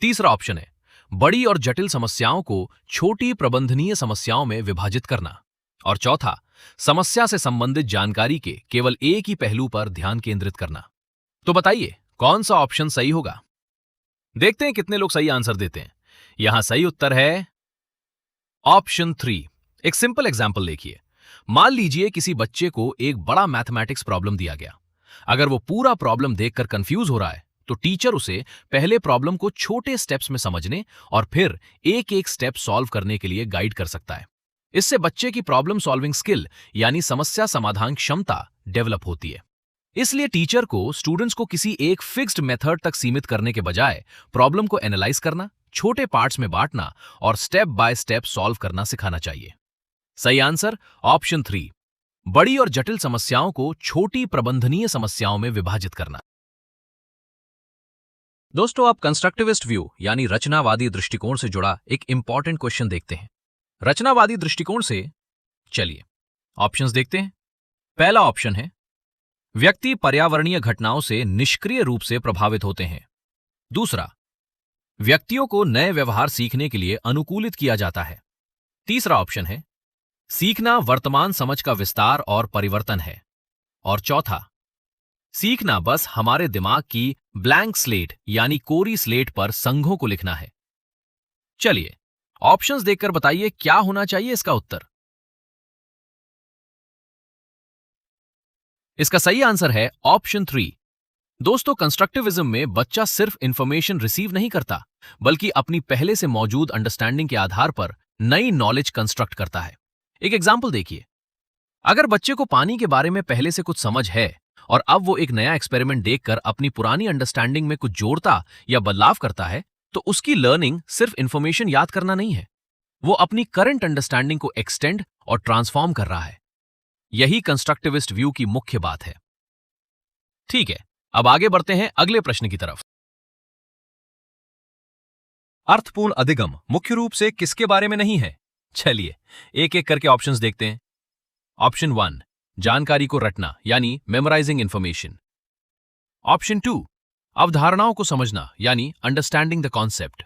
तीसरा ऑप्शन है बड़ी और जटिल समस्याओं को छोटी प्रबंधनीय समस्याओं में विभाजित करना। और चौथा, समस्या से संबंधित जानकारी के केवल एक ही पहलू पर ध्यान केंद्रित करना। तो बताइए कौन सा ऑप्शन सही होगा? देखते हैं कितने लोग सही आंसर देते हैं। यहां सही उत्तर है ऑप्शन 3। एक सिंपल एग्जांपल देखिए। मान लीजिए किसी बच्चे को एक बड़ा मैथमेटिक्स प्रॉब्लम दिया गया। अगर वो पूरा प्रॉब्लम देखकर कंफ्यूज हो रहा है तो टीचर उसे पहले प्रॉब्लम को छोटे स्टेप्स में समझने और फिर एक एक स्टेप सॉल्व करने के लिए गाइड कर सकता है। इससे बच्चे की प्रॉब्लम सॉल्विंग स्किल यानी समस्या समाधान क्षमता डेवलप होती है। इसलिए टीचर को स्टूडेंट्स को किसी एक फिक्स्ड मेथड तक सीमित करने के बजाय प्रॉब्लम को एनालाइज करना, छोटे पार्ट्स में बांटना और स्टेप बाय स्टेप सॉल्व करना सिखाना चाहिए। सही आंसर ऑप्शन 3, बड़ी और जटिल समस्याओं को छोटी प्रबंधनीय समस्याओं में विभाजित करना। दोस्तों, आप कंस्ट्रक्टिविस्ट व्यू यानी रचनावादी दृष्टिकोण से जुड़ा एक इंपॉर्टेंट क्वेश्चन देखते हैं। रचनावादी दृष्टिकोण से चलिए ऑप्शंस देखते हैं। पहला ऑप्शन है व्यक्ति पर्यावरणीय घटनाओं से निष्क्रिय रूप से प्रभावित होते हैं। दूसरा, व्यक्तियों को नए व्यवहार सीखने के लिए अनुकूलित किया जाता है। तीसरा ऑप्शन है सीखना वर्तमान समझ का विस्तार और परिवर्तन है। और चौथा, सीखना बस हमारे दिमाग की ब्लैंक स्लेट यानी कोरी स्लेट पर संघों को लिखना है। चलिए ऑप्शंस देखकर बताइए क्या होना चाहिए इसका उत्तर। इसका सही आंसर है ऑप्शन 3। दोस्तों, कंस्ट्रक्टिविज्म में बच्चा सिर्फ इंफॉर्मेशन रिसीव नहीं करता बल्कि अपनी पहले से मौजूद अंडरस्टैंडिंग के आधार पर नई नॉलेज कंस्ट्रक्ट करता है। एक एग्जांपल देखिए। अगर बच्चे को पानी के बारे में पहले से कुछ समझ है और अब वो एक नया एक्सपेरिमेंट देखकर अपनी पुरानी अंडरस्टैंडिंग में कुछ जोड़ता या बदलाव करता है तो उसकी लर्निंग सिर्फ इंफॉर्मेशन याद करना नहीं है, वो अपनी करंट अंडरस्टैंडिंग को एक्सटेंड और ट्रांसफॉर्म कर रहा है। यही कंस्ट्रक्टिविस्ट व्यू की मुख्य बात है। ठीक है, अब आगे बढ़ते हैं अगले प्रश्न की तरफ। अर्थपूर्ण अधिगम मुख्य रूप से किसके बारे में नहीं है? चलिए एक एक करके ऑप्शंस देखते हैं। ऑप्शन 1, जानकारी को रटना यानी मेमोराइजिंग इंफॉर्मेशन। ऑप्शन 2, अवधारणाओं को समझना यानी अंडरस्टैंडिंग द कॉन्सेप्ट।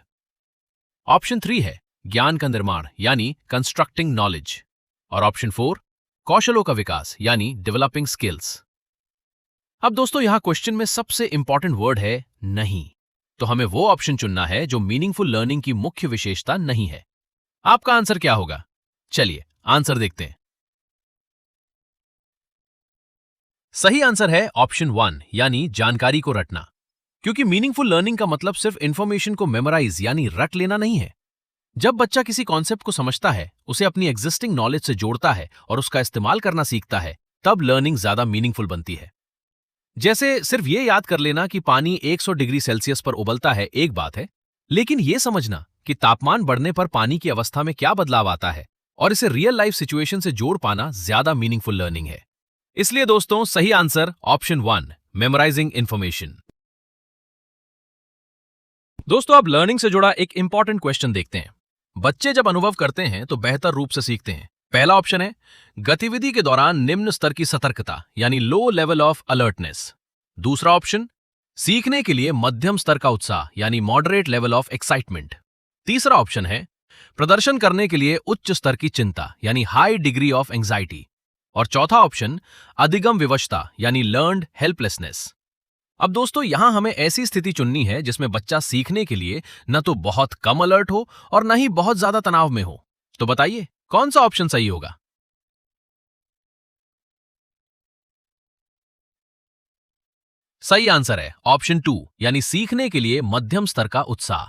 ऑप्शन 3 है ज्ञान का निर्माण यानी कंस्ट्रक्टिंग नॉलेज। और ऑप्शन 4, कौशलों का विकास यानी डेवलपिंग स्किल्स। अब दोस्तों, यहां क्वेश्चन में सबसे इंपॉर्टेंट वर्ड है नहीं। तो हमें वो ऑप्शन चुनना है जो मीनिंगफुल लर्निंग की मुख्य विशेषता नहीं है। आपका आंसर क्या होगा? चलिए आंसर देखते हैं। सही आंसर है ऑप्शन 1 यानी जानकारी को रटना। क्योंकि मीनिंगफुल लर्निंग का मतलब सिर्फ इंफॉर्मेशन को मेमोराइज यानी रट लेना नहीं है। जब बच्चा किसी कॉन्सेप्ट को समझता है, उसे अपनी एग्जिस्टिंग नॉलेज से जोड़ता है और उसका इस्तेमाल करना सीखता है, तब लर्निंग ज्यादा मीनिंगफुल बनती है। जैसे सिर्फ ये याद कर लेना कि पानी 100 डिग्री सेल्सियस पर उबलता है एक बात है, लेकिन यह समझना कि तापमान बढ़ने पर पानी की अवस्था में क्या बदलाव आता है और इसे रियल लाइफ सिचुएशन से जोड़ पाना ज्यादा मीनिंगफुल लर्निंग है। इसलिए दोस्तों, सही आंसर ऑप्शन 1 मेमोराइजिंग इंफॉर्मेशन। दोस्तों, अब लर्निंग से जुड़ा एक इंपॉर्टेंट क्वेश्चन देखते हैं। बच्चे जब अनुभव करते हैं तो बेहतर रूप से सीखते हैं। पहला ऑप्शन है गतिविधि के दौरान निम्न स्तर की सतर्कता यानी लो लेवल ऑफ अलर्टनेस। दूसरा ऑप्शन सीखने के लिए मध्यम स्तर का उत्साह यानी मॉडरेट लेवल ऑफ एक्साइटमेंट। तीसरा ऑप्शन है प्रदर्शन करने के लिए उच्च स्तर की चिंता यानी हाई डिग्री ऑफ एंजाइटी। और चौथा ऑप्शन अधिगम विवशता यानी लर्न्ड हेल्पलेसनेस। अब दोस्तों, यहां हमें ऐसी स्थिति चुननी है जिसमें बच्चा सीखने के लिए न तो बहुत कम अलर्ट हो और न ही बहुत ज्यादा तनाव में हो। तो बताइए कौन सा ऑप्शन सही होगा? सही आंसर है ऑप्शन 2 यानी सीखने के लिए मध्यम स्तर का उत्साह।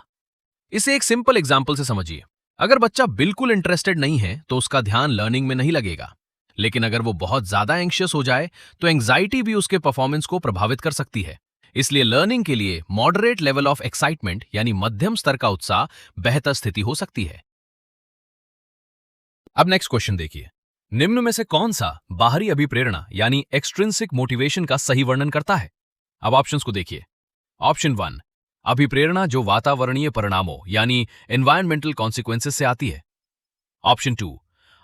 इसे एक सिंपल एग्जाम्पल से समझिए। अगर बच्चा बिल्कुल इंटरेस्टेड नहीं है तो उसका ध्यान लर्निंग में नहीं लगेगा। लेकिन अगर वो बहुत ज्यादा एंग्शियस हो जाए तो एंग्जाइटी भी उसके परफॉर्मेंस को प्रभावित कर सकती है। इसलिए लर्निंग के लिए मॉडरेट लेवल ऑफ एक्साइटमेंट यानी मध्यम स्तर का उत्साह बेहतर स्थिति हो सकती है। अब नेक्स्ट क्वेश्चन देखिए। निम्न में से कौन सा बाहरी अभिप्रेरणा यानी एक्सट्रिंसिक मोटिवेशन का सही वर्णन करता है? अब ऑप्शंस को देखिए। ऑप्शन 1 अभिप्रेरणा जो वातावरणीय परिणामों यानी एनवायरमेंटल कॉन्सिक्वेंसेस से आती है। ऑप्शन 2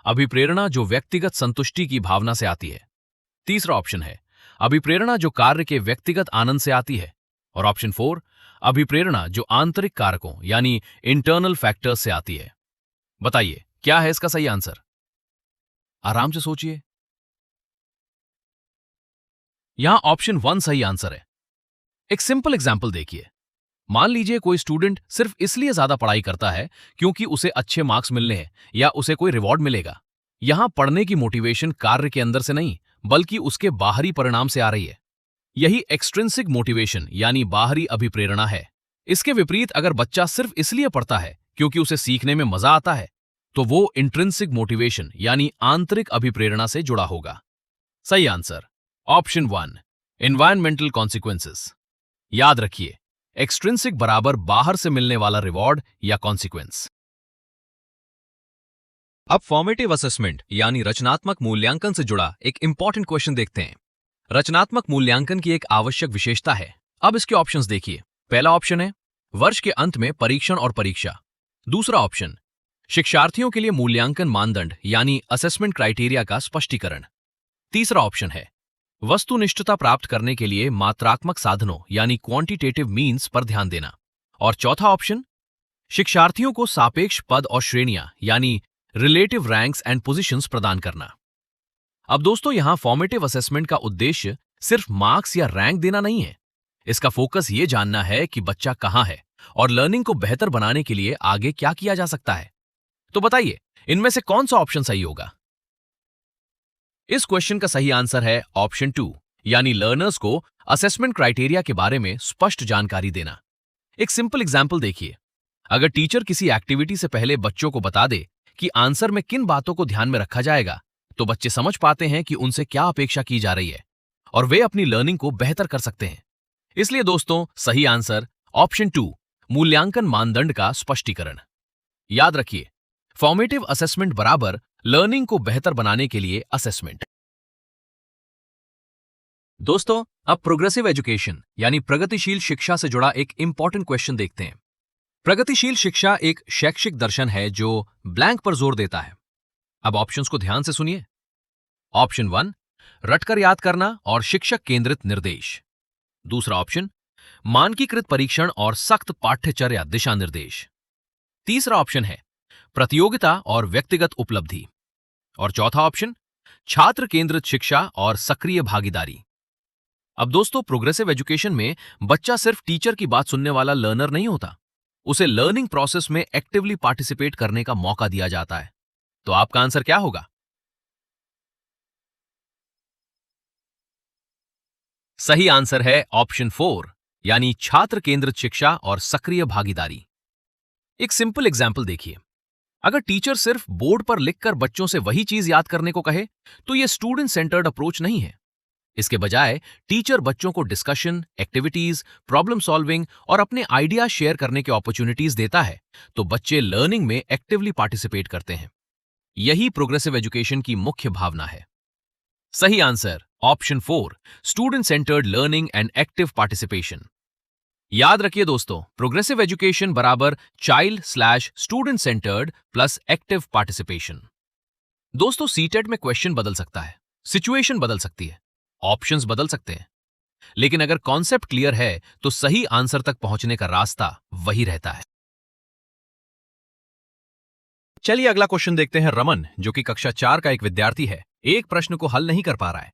अभिप्रेरणा जो व्यक्तिगत संतुष्टि की भावना से आती है। तीसरा ऑप्शन है अभिप्रेरणा जो कार्य के व्यक्तिगत आनंद से आती है। और ऑप्शन 4 अभिप्रेरणा जो आंतरिक कारकों यानी इंटरनल फैक्टर्स से आती है। बताइए क्या है इसका सही आंसर? आराम से सोचिए। यहां ऑप्शन 1 सही आंसर है। एक सिंपल एग्जाम्पल देखिए। मान लीजिए कोई स्टूडेंट सिर्फ इसलिए ज्यादा पढ़ाई करता है क्योंकि उसे अच्छे मार्क्स मिलने हैं या उसे कोई रिवॉर्ड मिलेगा। यहां पढ़ने की मोटिवेशन कार्य के अंदर से नहीं बल्कि उसके बाहरी परिणाम से आ रही है। यही एक्सट्रिंसिक मोटिवेशन यानी बाहरी अभिप्रेरणा है। इसके विपरीत अगर बच्चा सिर्फ इसलिए पढ़ता है क्योंकि उसे सीखने में मजा आता है तो वो इंट्रिंसिक मोटिवेशन यानी आंतरिक अभिप्रेरणा से जुड़ा होगा। सही आंसर ऑप्शन 1 एनवायरमेंटल कॉन्सिक्वेंसेस। याद रखिए एक्सट्रिंसिक बराबर बाहर से मिलने वाला रिवॉर्ड या कॉन्सिक्वेंस। अब फॉर्मेटिव असेसमेंट यानी रचनात्मक मूल्यांकन से जुड़ा एक इंपॉर्टेंट क्वेश्चन देखते हैं। रचनात्मक मूल्यांकन की एक आवश्यक विशेषता है। अब इसके ऑप्शंस देखिए। पहला ऑप्शन है वर्ष के अंत में परीक्षण और परीक्षा। दूसरा ऑप्शन शिक्षार्थियों के लिए मूल्यांकन मानदंड यानी असेसमेंट क्राइटेरिया का स्पष्टीकरण। तीसरा ऑप्शन है वस्तुनिष्ठता प्राप्त करने के लिए मात्रात्मक साधनों यानी क्वांटिटेटिव मीन्स पर ध्यान देना। और चौथा ऑप्शन शिक्षार्थियों को सापेक्ष पद और श्रेणियां यानी रिलेटिव रैंक्स एंड पोजीशंस प्रदान करना। अब दोस्तों यहां फॉर्मेटिव असेसमेंट का उद्देश्य सिर्फ मार्क्स या रैंक देना नहीं है। इसका फोकस ये जानना है कि बच्चा कहां है और लर्निंग को बेहतर बनाने के लिए आगे क्या किया जा सकता है। तो बताइए इनमें से कौन सा ऑप्शन सही होगा? इस क्वेश्चन का सही आंसर है ऑप्शन 2 यानी लर्नर्स को असेसमेंट क्राइटेरिया के बारे में स्पष्ट जानकारी देना। एक सिंपल एग्जाम्पल देखिए। अगर टीचर किसी एक्टिविटी से पहले बच्चों को बता दे कि आंसर में किन बातों को ध्यान में रखा जाएगा तो बच्चे समझ पाते हैं कि उनसे क्या अपेक्षा की जा रही है और वे अपनी लर्निंग को बेहतर कर सकते हैं। इसलिए दोस्तों सही आंसर ऑप्शन 2 मूल्यांकन मानदंड का स्पष्टीकरण। याद रखिए फॉर्मेटिव असेसमेंट बराबर लर्निंग को बेहतर बनाने के लिए असेसमेंट। दोस्तों अब प्रोग्रेसिव एजुकेशन यानी प्रगतिशील शिक्षा से जुड़ा एक इंपॉर्टेंट क्वेश्चन देखते हैं। प्रगतिशील शिक्षा एक शैक्षिक दर्शन है जो ब्लैंक पर जोर देता है। अब ऑप्शंस को ध्यान से सुनिए। ऑप्शन 1 रटकर याद करना और शिक्षक केंद्रित निर्देश। दूसरा ऑप्शन मानकीकृत परीक्षण और सख्त पाठ्यचर्या दिशा निर्देश। तीसरा ऑप्शन है प्रतियोगिता और व्यक्तिगत उपलब्धि। और चौथा ऑप्शन छात्र केंद्रित शिक्षा और सक्रिय भागीदारी। अब दोस्तों प्रोग्रेसिव एजुकेशन में बच्चा सिर्फ टीचर की बात सुनने वाला लर्नर नहीं होता, उसे लर्निंग प्रोसेस में एक्टिवली पार्टिसिपेट करने का मौका दिया जाता है। तो आपका आंसर क्या होगा? सही आंसर है ऑप्शन 4 यानी छात्र केंद्रित शिक्षा और सक्रिय भागीदारी। एक सिंपल एग्जाम्पल देखिए। अगर टीचर सिर्फ बोर्ड पर लिखकर बच्चों से वही चीज याद करने को कहे तो यह स्टूडेंट सेंटर्ड अप्रोच नहीं है। इसके बजाय टीचर बच्चों को डिस्कशन, एक्टिविटीज, प्रॉब्लम सॉल्विंग और अपने आइडिया शेयर करने के अपॉर्चुनिटीज देता है तो बच्चे लर्निंग में एक्टिवली पार्टिसिपेट करते हैं। यही प्रोग्रेसिव एजुकेशन की मुख्य भावना है। सही answer option 4 student centred learning and active participation. याद रखिए दोस्तों प्रोग्रेसिव एजुकेशन बराबर चाइल्ड/स्टूडेंट सेंटर्ड प्लस एक्टिव पार्टिसिपेशन। दोस्तों सीटेट में क्वेश्चन बदल सकता है, सिचुएशन बदल सकती है, ऑप्शंस बदल सकते हैं, लेकिन अगर कॉन्सेप्ट क्लियर है तो सही आंसर तक पहुंचने का रास्ता वही रहता है। चलिए अगला क्वेश्चन देखते हैं। रमन जो कि कक्षा 4 का एक विद्यार्थी है, एक प्रश्न को हल नहीं कर पा रहा है।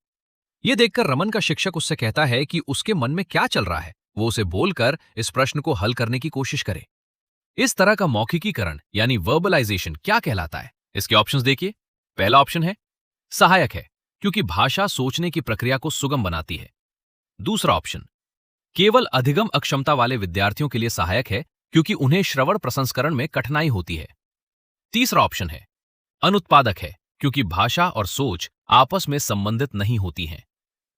यह देखकर रमन का शिक्षक उससे कहता है कि उसके मन में क्या चल रहा है, वो उसे बोलकर इस प्रश्न को हल करने की कोशिश करे। इस तरह का मौखिकीकरण यानी वर्बलाइजेशन क्या कहलाता है? इसके ऑप्शंस देखिए। पहला ऑप्शन है सहायक है क्योंकि भाषा सोचने की प्रक्रिया को सुगम बनाती है। दूसरा ऑप्शन केवल अधिगम अक्षमता वाले विद्यार्थियों के लिए सहायक है क्योंकि उन्हें श्रवण प्रसंस्करण में कठिनाई होती है। तीसरा ऑप्शन है अनुत्पादक है क्योंकि भाषा और सोच आपस में संबंधित नहीं होती हैं।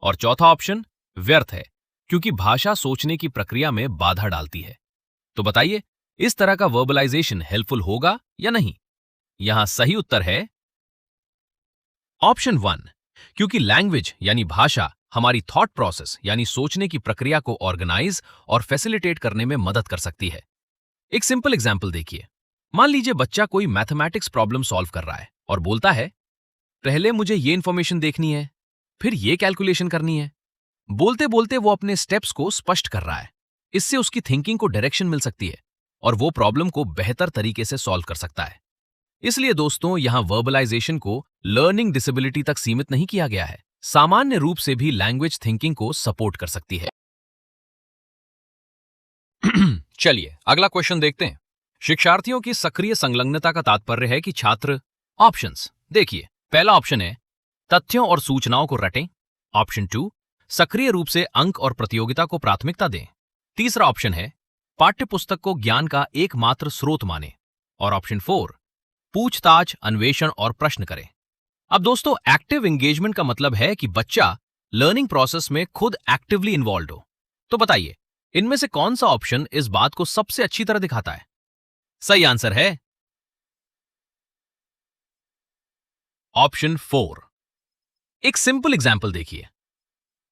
और चौथा ऑप्शन व्यर्थ है क्योंकि भाषा सोचने की प्रक्रिया में बाधा डालती है। तो बताइए, इस तरह का वर्बलाइजेशन हेल्पफुल होगा या नहीं? यहां सही उत्तर है ऑप्शन 1, क्योंकि लैंग्वेज यानी भाषा हमारी थॉट प्रोसेस यानी सोचने की प्रक्रिया को ऑर्गेनाइज और फैसिलिटेट करने में मदद कर सकती है। एक सिंपल एग्जांपल देखिए। मान लीजिए बच्चा कोई मैथमेटिक्स प्रॉब्लम सॉल्व कर रहा है और बोलता है, पहले मुझे ये इंफॉर्मेशन देखनी है, फिर ये कैलकुलेशन करनी है। बोलते बोलते वो अपने स्टेप्स को स्पष्ट कर रहा है। इससे उसकी थिंकिंग को डायरेक्शन मिल सकती है और वो प्रॉब्लम को बेहतर तरीके से सॉल्व कर सकता है। इसलिए दोस्तों, यहां वर्बलाइजेशन को लर्निंग डिसेबिलिटी तक सीमित नहीं किया गया है, सामान्य रूप से भी लैंग्वेज थिंकिंग को सपोर्ट कर सकती है। चलिए अगला क्वेश्चन देखते हैं। शिक्षार्थियों की सक्रिय संलग्नता का तात्पर्य है कि छात्र ऑप्शंस देखिए। पहला ऑप्शन है तथ्यों और सूचनाओं को रटें। ऑप्शन 2, सक्रिय रूप से अंक और प्रतियोगिता को प्राथमिकता दें। तीसरा ऑप्शन है पाठ्यपुस्तक को ज्ञान का एकमात्र स्रोत माने। और ऑप्शन 4, पूछताछ, अन्वेषण और प्रश्न करें। अब दोस्तों, एक्टिव एंगेजमेंट का मतलब है कि बच्चा लर्निंग प्रोसेस में खुद एक्टिवली इन्वॉल्व हो। तो बताइए, इनमें से कौन सा ऑप्शन इस बात को सबसे अच्छी तरह दिखाता है? सही आंसर है ऑप्शन 4। एक सिंपल एग्जाम्पल देखिए।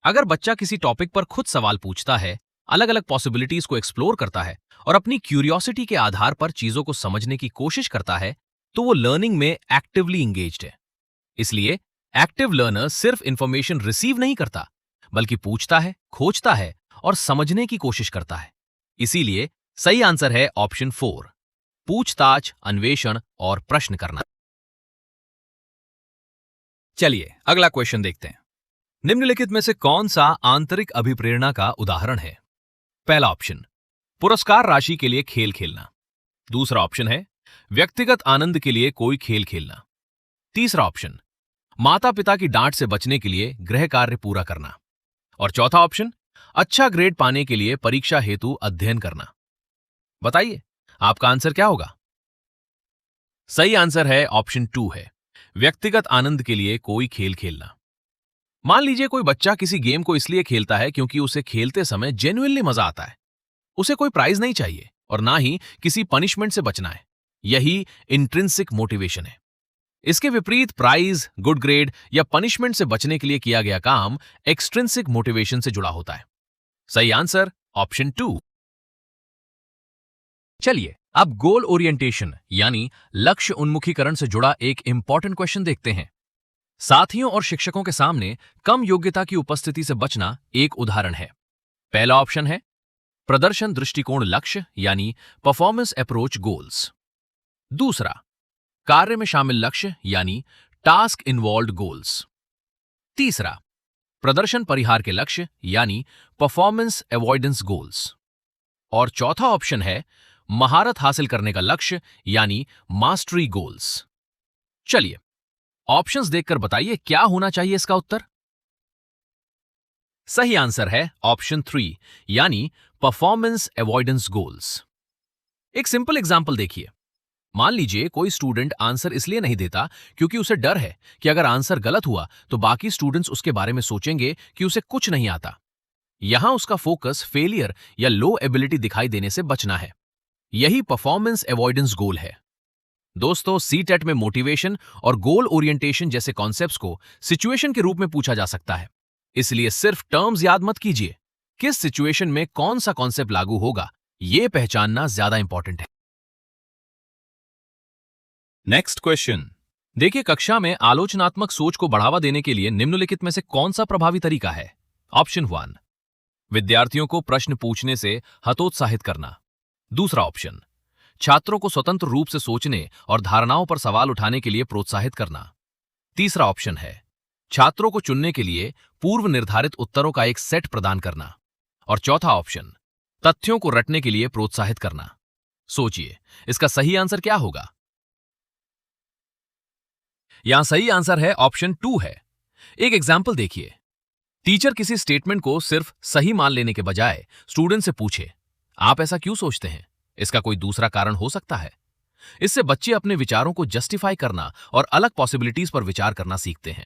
अगर बच्चा किसी टॉपिक पर खुद सवाल पूछता है, अलग अलग पॉसिबिलिटीज को एक्सप्लोर करता है और अपनी क्यूरियोसिटी के आधार पर चीजों को समझने की कोशिश करता है, तो वो लर्निंग में एक्टिवली इंगेज्ड है। इसलिए एक्टिव लर्नर सिर्फ इंफॉर्मेशन रिसीव नहीं करता, बल्कि पूछता है, खोजता है और समझने की कोशिश करता है। इसीलिए सही आंसर है ऑप्शन 4, पूछताछ, अन्वेषण और प्रश्न करना। चलिए अगला क्वेश्चन देखते हैं। निम्नलिखित में से कौन सा आंतरिक अभिप्रेरणा का उदाहरण है? पहला ऑप्शन पुरस्कार राशि के लिए खेल खेलना। दूसरा ऑप्शन है व्यक्तिगत आनंद के लिए कोई खेल खेलना। तीसरा ऑप्शन माता पिता की डांट से बचने के लिए गृह कार्य पूरा करना। और चौथा ऑप्शन अच्छा ग्रेड पाने के लिए परीक्षा हेतु अध्ययन करना। बताइए, आपका आंसर क्या होगा? सही आंसर है ऑप्शन 2 है, व्यक्तिगत आनंद के लिए कोई खेल खेलना। मान लीजिए कोई बच्चा किसी गेम को इसलिए खेलता है क्योंकि उसे खेलते समय जेन्युइनली मजा आता है। उसे कोई प्राइज नहीं चाहिए और ना ही किसी पनिशमेंट से बचना है। यही इंट्रिंसिक मोटिवेशन है। इसके विपरीत प्राइज, गुड ग्रेड या पनिशमेंट से बचने के लिए किया गया काम एक्सट्रिंसिक मोटिवेशन से जुड़ा होता है। सही आंसर ऑप्शन 2। चलिए अब गोल ओरिएंटेशन यानी लक्ष्य उन्मुखीकरण से जुड़ा एक इंपॉर्टेंट क्वेश्चन देखते हैं। साथियों और शिक्षकों के सामने कम योग्यता की उपस्थिति से बचना एक उदाहरण है। पहला ऑप्शन है प्रदर्शन दृष्टिकोण लक्ष्य यानी परफॉर्मेंस अप्रोच गोल्स। दूसरा, कार्य में शामिल लक्ष्य यानी टास्क इन्वॉल्व्ड गोल्स। तीसरा, प्रदर्शन परिहार के लक्ष्य यानी परफॉर्मेंस अवॉइडेंस गोल्स। और चौथा ऑप्शन है महारत हासिल करने का लक्ष्य यानी मास्टरी गोल्स। चलिए ऑप्शंस देखकर बताइए क्या होना चाहिए इसका उत्तर। सही आंसर है ऑप्शन 3 यानी परफॉर्मेंस अवॉइडेंस गोल्स। एक सिंपल एग्जांपल देखिए। मान लीजिए कोई स्टूडेंट आंसर इसलिए नहीं देता क्योंकि उसे डर है कि अगर आंसर गलत हुआ तो बाकी स्टूडेंट्स उसके बारे में सोचेंगे कि उसे कुछ नहीं आता। यहां उसका फोकस फेलियर या लो एबिलिटी दिखाई देने से बचना है। यही परफॉर्मेंस अवॉइडेंस गोल है। दोस्तों, सीटेट में मोटिवेशन और गोल ओरिएंटेशन जैसे कॉन्सेप्ट्स को सिचुएशन के रूप में पूछा जा सकता है। इसलिए सिर्फ टर्म्स याद मत कीजिए, किस सिचुएशन में कौन सा कॉन्सेप्ट लागू होगा यह पहचानना ज्यादा इंपॉर्टेंट है। नेक्स्ट क्वेश्चन देखिए, कक्षा में आलोचनात्मक सोच को बढ़ावा देने के लिए निम्नलिखित में से कौन सा प्रभावी तरीका है? ऑप्शन 1, विद्यार्थियों को प्रश्न पूछने से हतोत्साहित करना। दूसरा ऑप्शन, छात्रों को स्वतंत्र रूप से सोचने और धारणाओं पर सवाल उठाने के लिए प्रोत्साहित करना। तीसरा ऑप्शन है छात्रों को चुनने के लिए पूर्व निर्धारित उत्तरों का एक सेट प्रदान करना। और चौथा ऑप्शन, तथ्यों को रटने के लिए प्रोत्साहित करना। सोचिए, इसका सही आंसर क्या होगा? यहां सही आंसर है ऑप्शन 2 है। एक एग्जाम्पल देखिए। टीचर किसी स्टेटमेंट को सिर्फ सही मान लेने के बजाय स्टूडेंट से पूछे, आप ऐसा क्यों सोचते हैं? इसका कोई दूसरा कारण हो सकता है। इससे बच्चे अपने विचारों को जस्टिफाई करना और अलग पॉसिबिलिटीज पर विचार करना सीखते हैं।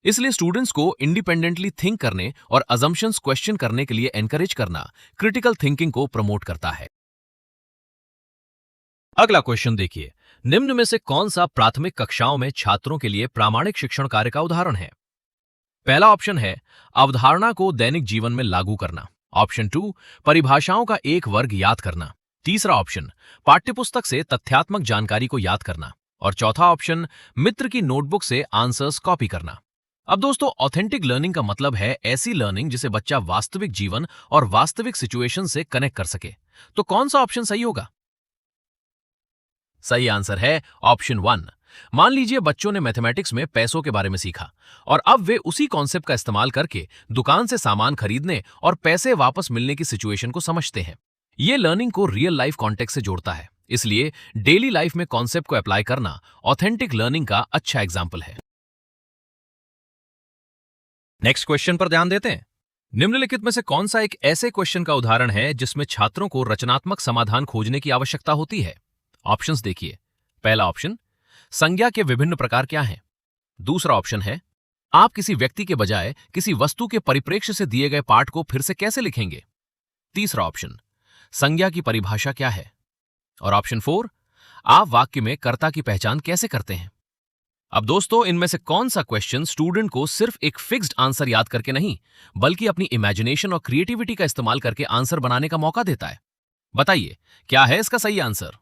इसलिए स्टूडेंट्स को इंडिपेंडेंटली थिंक करने और अजम्पशंस क्वेश्चन करने के लिए एनकरेज करना क्रिटिकल थिंकिंग को प्रमोट करता है। अगला क्वेश्चन देखिए, निम्न में से कौन सा प्राथमिक कक्षाओं में छात्रों के लिए प्रामाणिक शिक्षण कार्य का उदाहरण है? पहला ऑप्शन है अवधारणा को दैनिक जीवन में लागू करना। ऑप्शन 2, परिभाषाओं का एक वर्ग याद करना। तीसरा ऑप्शन, पाठ्यपुस्तक से तथ्यात्मक जानकारी को याद करना। और चौथा ऑप्शन, मित्र की नोटबुक से आंसर्स कॉपी करना। अब दोस्तों, ऑथेंटिक लर्निंग का मतलब है ऐसी लर्निंग जिसे बच्चा वास्तविक जीवन और वास्तविक सिचुएशन से कनेक्ट कर सके। तो कौन सा ऑप्शन सही होगा? सही आंसर है ऑप्शन 1। मान लीजिए बच्चों ने मैथमेटिक्स में पैसों के बारे में सीखा और अब वे उसी कॉन्सेप्ट का इस्तेमाल करके दुकान से सामान खरीदने और पैसे वापस मिलने की सिचुएशन को समझते हैं। ये लर्निंग को रियल लाइफ कॉन्टेक्स्ट से जोड़ता है, इसलिए डेली लाइफ में कॉन्सेप्ट को अप्लाई करना ऑथेंटिक लर्निंग का अच्छा एग्जाम्पल है। नेक्स्ट क्वेश्चन पर ध्यान देते हैं। निम्नलिखित में से कौन सा एक ऐसे क्वेश्चन का उदाहरण है जिसमें छात्रों को रचनात्मक समाधान खोजने की आवश्यकता होती है? ऑप्शंस देखिए। पहला ऑप्शन, संज्ञा के विभिन्न प्रकार क्या हैं? दूसरा ऑप्शन है, आप किसी व्यक्ति के बजाय किसी वस्तु के परिप्रेक्ष्य से दिए गए पाठ को फिर से कैसे लिखेंगे? तीसरा ऑप्शन, संज्ञा की परिभाषा क्या है? और ऑप्शन 4, आप वाक्य में कर्ता की पहचान कैसे करते हैं? अब दोस्तों, इनमें से कौन सा क्वेश्चन स्टूडेंट को सिर्फ एक फिक्स्ड आंसर याद करके नहीं, बल्कि अपनी इमेजिनेशन और क्रिएटिविटी का इस्तेमाल करके आंसर बनाने का मौका देता है? बताइए, क्या है इसका सही आंसर?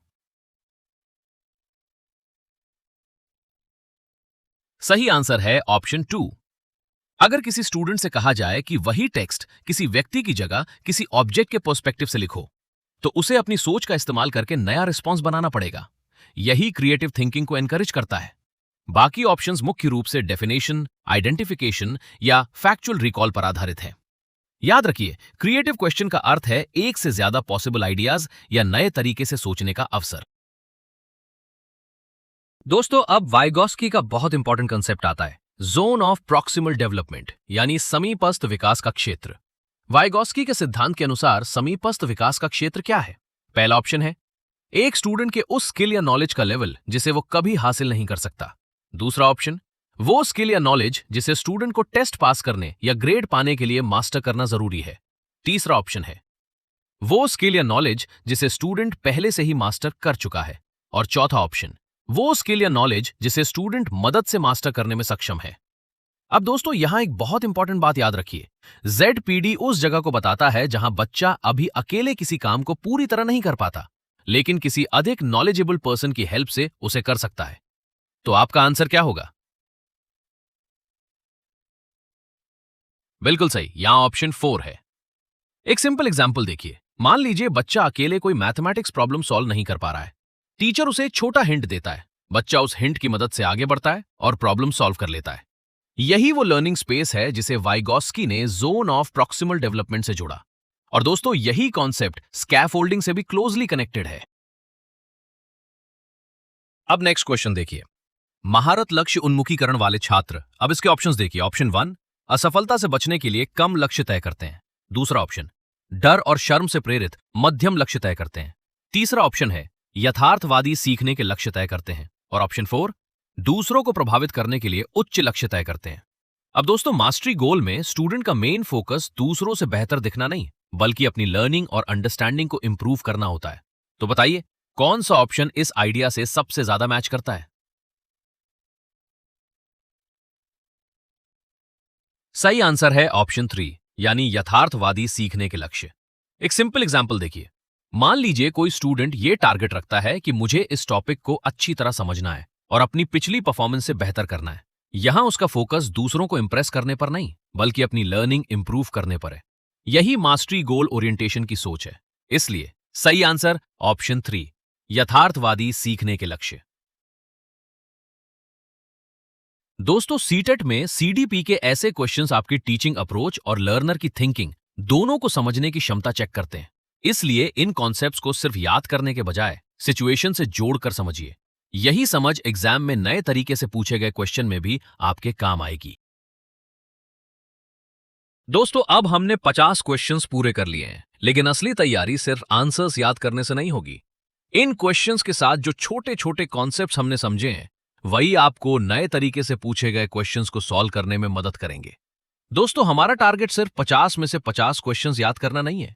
सही आंसर है ऑप्शन 2। अगर किसी स्टूडेंट से कहा जाए कि वही टेक्स्ट किसी व्यक्ति की जगह किसी ऑब्जेक्ट के पर्सपेक्टिव से लिखो, तो उसे अपनी सोच का इस्तेमाल करके नया रिस्पॉन्स बनाना पड़ेगा। यही क्रिएटिव थिंकिंग को एनकरेज करता है। बाकी ऑप्शंस मुख्य रूप से डेफिनेशन, आइडेंटिफिकेशन या फैक्चुअल रिकॉल पर आधारित है। याद रखिए, क्रिएटिव क्वेश्चन का अर्थ है एक से ज्यादा पॉसिबल आइडियाज या नए तरीके से सोचने का अवसर। दोस्तों, अब वाइगॉस्की का बहुत इंपॉर्टेंट कंसेप्ट आता है, जोन ऑफ प्रॉक्सिमल डेवलपमेंट, यानी समीपस्थ विकास का क्षेत्र। वाइगॉस्की के सिद्धांत के अनुसार समीपस्थ विकास का क्षेत्र क्या है? पहला ऑप्शन है एक स्टूडेंट के उस स्किल या नॉलेज का लेवल जिसे वो कभी हासिल नहीं कर सकता। दूसरा ऑप्शन, वो स्किल या नॉलेज जिसे स्टूडेंट को टेस्ट पास करने या ग्रेड पाने के लिए मास्टर करना जरूरी है। तीसरा ऑप्शन है वो स्किल या नॉलेज जिसे स्टूडेंट पहले से ही मास्टर कर चुका है। और चौथा ऑप्शन, वो स्किल या नॉलेज जिसे स्टूडेंट मदद से मास्टर करने में सक्षम है। अब दोस्तों, यहां एक बहुत इंपॉर्टेंट बात याद रखिए, ZPD उस जगह को बताता है जहां बच्चा अभी अकेले किसी काम को पूरी तरह नहीं कर पाता, लेकिन किसी अधिक नॉलेजेबल पर्सन की हेल्प से उसे कर सकता है। तो आपका आंसर क्या होगा? बिल्कुल सही, यहां ऑप्शन 4 है। एक सिंपल एग्जांपल देखिए। मान लीजिए बच्चा अकेले कोई मैथमेटिक्स प्रॉब्लम सॉल्व नहीं कर पा रहा है। टीचर उसे एक छोटा हिंट देता है, बच्चा उस हिंट की मदद से आगे बढ़ता है और प्रॉब्लम सॉल्व कर लेता है। यही वो लर्निंग स्पेस है जिसे वाइगॉस्की ने जोन ऑफ प्रॉक्सिमल डेवलपमेंट से जोड़ा। और दोस्तों, यही कॉन्सेप्ट स्कैफोल्डिंग से भी क्लोजली कनेक्टेड है। अब नेक्स्ट क्वेश्चन देखिए, महारत लक्ष्य उन्मुखीकरण वाले छात्र। अब इसके ऑप्शंस देखिए। ऑप्शन 1, असफलता से बचने के लिए कम लक्ष्य तय करते हैं। दूसरा ऑप्शन, डर और शर्म से प्रेरित मध्यम लक्ष्य तय करते हैं। तीसरा ऑप्शन है यथार्थवादी सीखने के लक्ष्य तय करते हैं। और ऑप्शन 4, दूसरों को प्रभावित करने के लिए उच्च लक्ष्य तय करते हैं। अब दोस्तों, मास्टरी गोल में स्टूडेंट का मेन फोकस दूसरों से बेहतर दिखना नहीं, बल्कि अपनी लर्निंग और अंडरस्टैंडिंग को इंप्रूव करना होता है। तो बताइए, कौन सा ऑप्शन इस आइडिया से सबसे ज्यादा मैच करता है? सही आंसर है ऑप्शन 3, यानी यथार्थवादी सीखने के लक्ष्य। एक सिंपल एग्जांपल देखिए। मान लीजिए कोई स्टूडेंट ये टारगेट रखता है कि मुझे इस टॉपिक को अच्छी तरह समझना है और अपनी पिछली परफॉर्मेंस से बेहतर करना है। यहां उसका फोकस दूसरों को इंप्रेस करने पर नहीं, बल्कि अपनी लर्निंग इंप्रूव करने पर है। यही मास्टरी गोल ओरिएंटेशन की सोच है। इसलिए सही आंसर ऑप्शन 3, यथार्थवादी सीखने के लक्ष्य। दोस्तों, सीटेट में CDP के ऐसे क्वेश्चंस आपकी टीचिंग अप्रोच और लर्नर की थिंकिंग दोनों को समझने की क्षमता चेक करते हैं। इसलिए इन कॉन्सेप्ट्स को सिर्फ याद करने के बजाय सिचुएशन से जोड़कर समझिए। यही समझ एग्जाम में नए तरीके से पूछे गए क्वेश्चन में भी आपके काम आएगी। दोस्तों अब हमने 50 क्वेश्चंस पूरे कर लिए हैं, लेकिन असली तैयारी सिर्फ आंसर्स याद करने से नहीं होगी। इन क्वेश्चंस के साथ जो छोटे छोटे कॉन्सेप्ट्स हमने समझे हैं, वही आपको नए तरीके से पूछे गए क्वेश्चंस को सॉल्व करने में मदद करेंगे। दोस्तों हमारा टारगेट सिर्फ 50 में से 50 क्वेश्चंस याद करना नहीं है।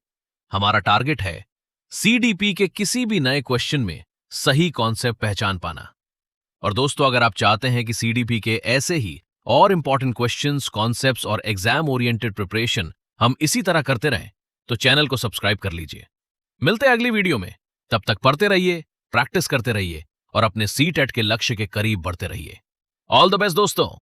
हमारा टारगेट है सीडीपी के किसी भी नए क्वेश्चन में सही कॉन्सेप्ट पहचान पाना। और दोस्तों अगर आप चाहते हैं कि सीडीपी के ऐसे ही और इंपॉर्टेंट क्वेश्चंस, कॉन्सेप्ट्स और एग्जाम ओरिएंटेड प्रिपरेशन हम इसी तरह करते रहें, तो चैनल को सब्सक्राइब कर लीजिए। मिलते हैं अगली वीडियो में। तब तक पढ़ते रहिए, प्रैक्टिस करते रहिए और अपने सीटेट के लक्ष्य के करीब बढ़ते रहिए। ऑल द बेस्ट दोस्तों।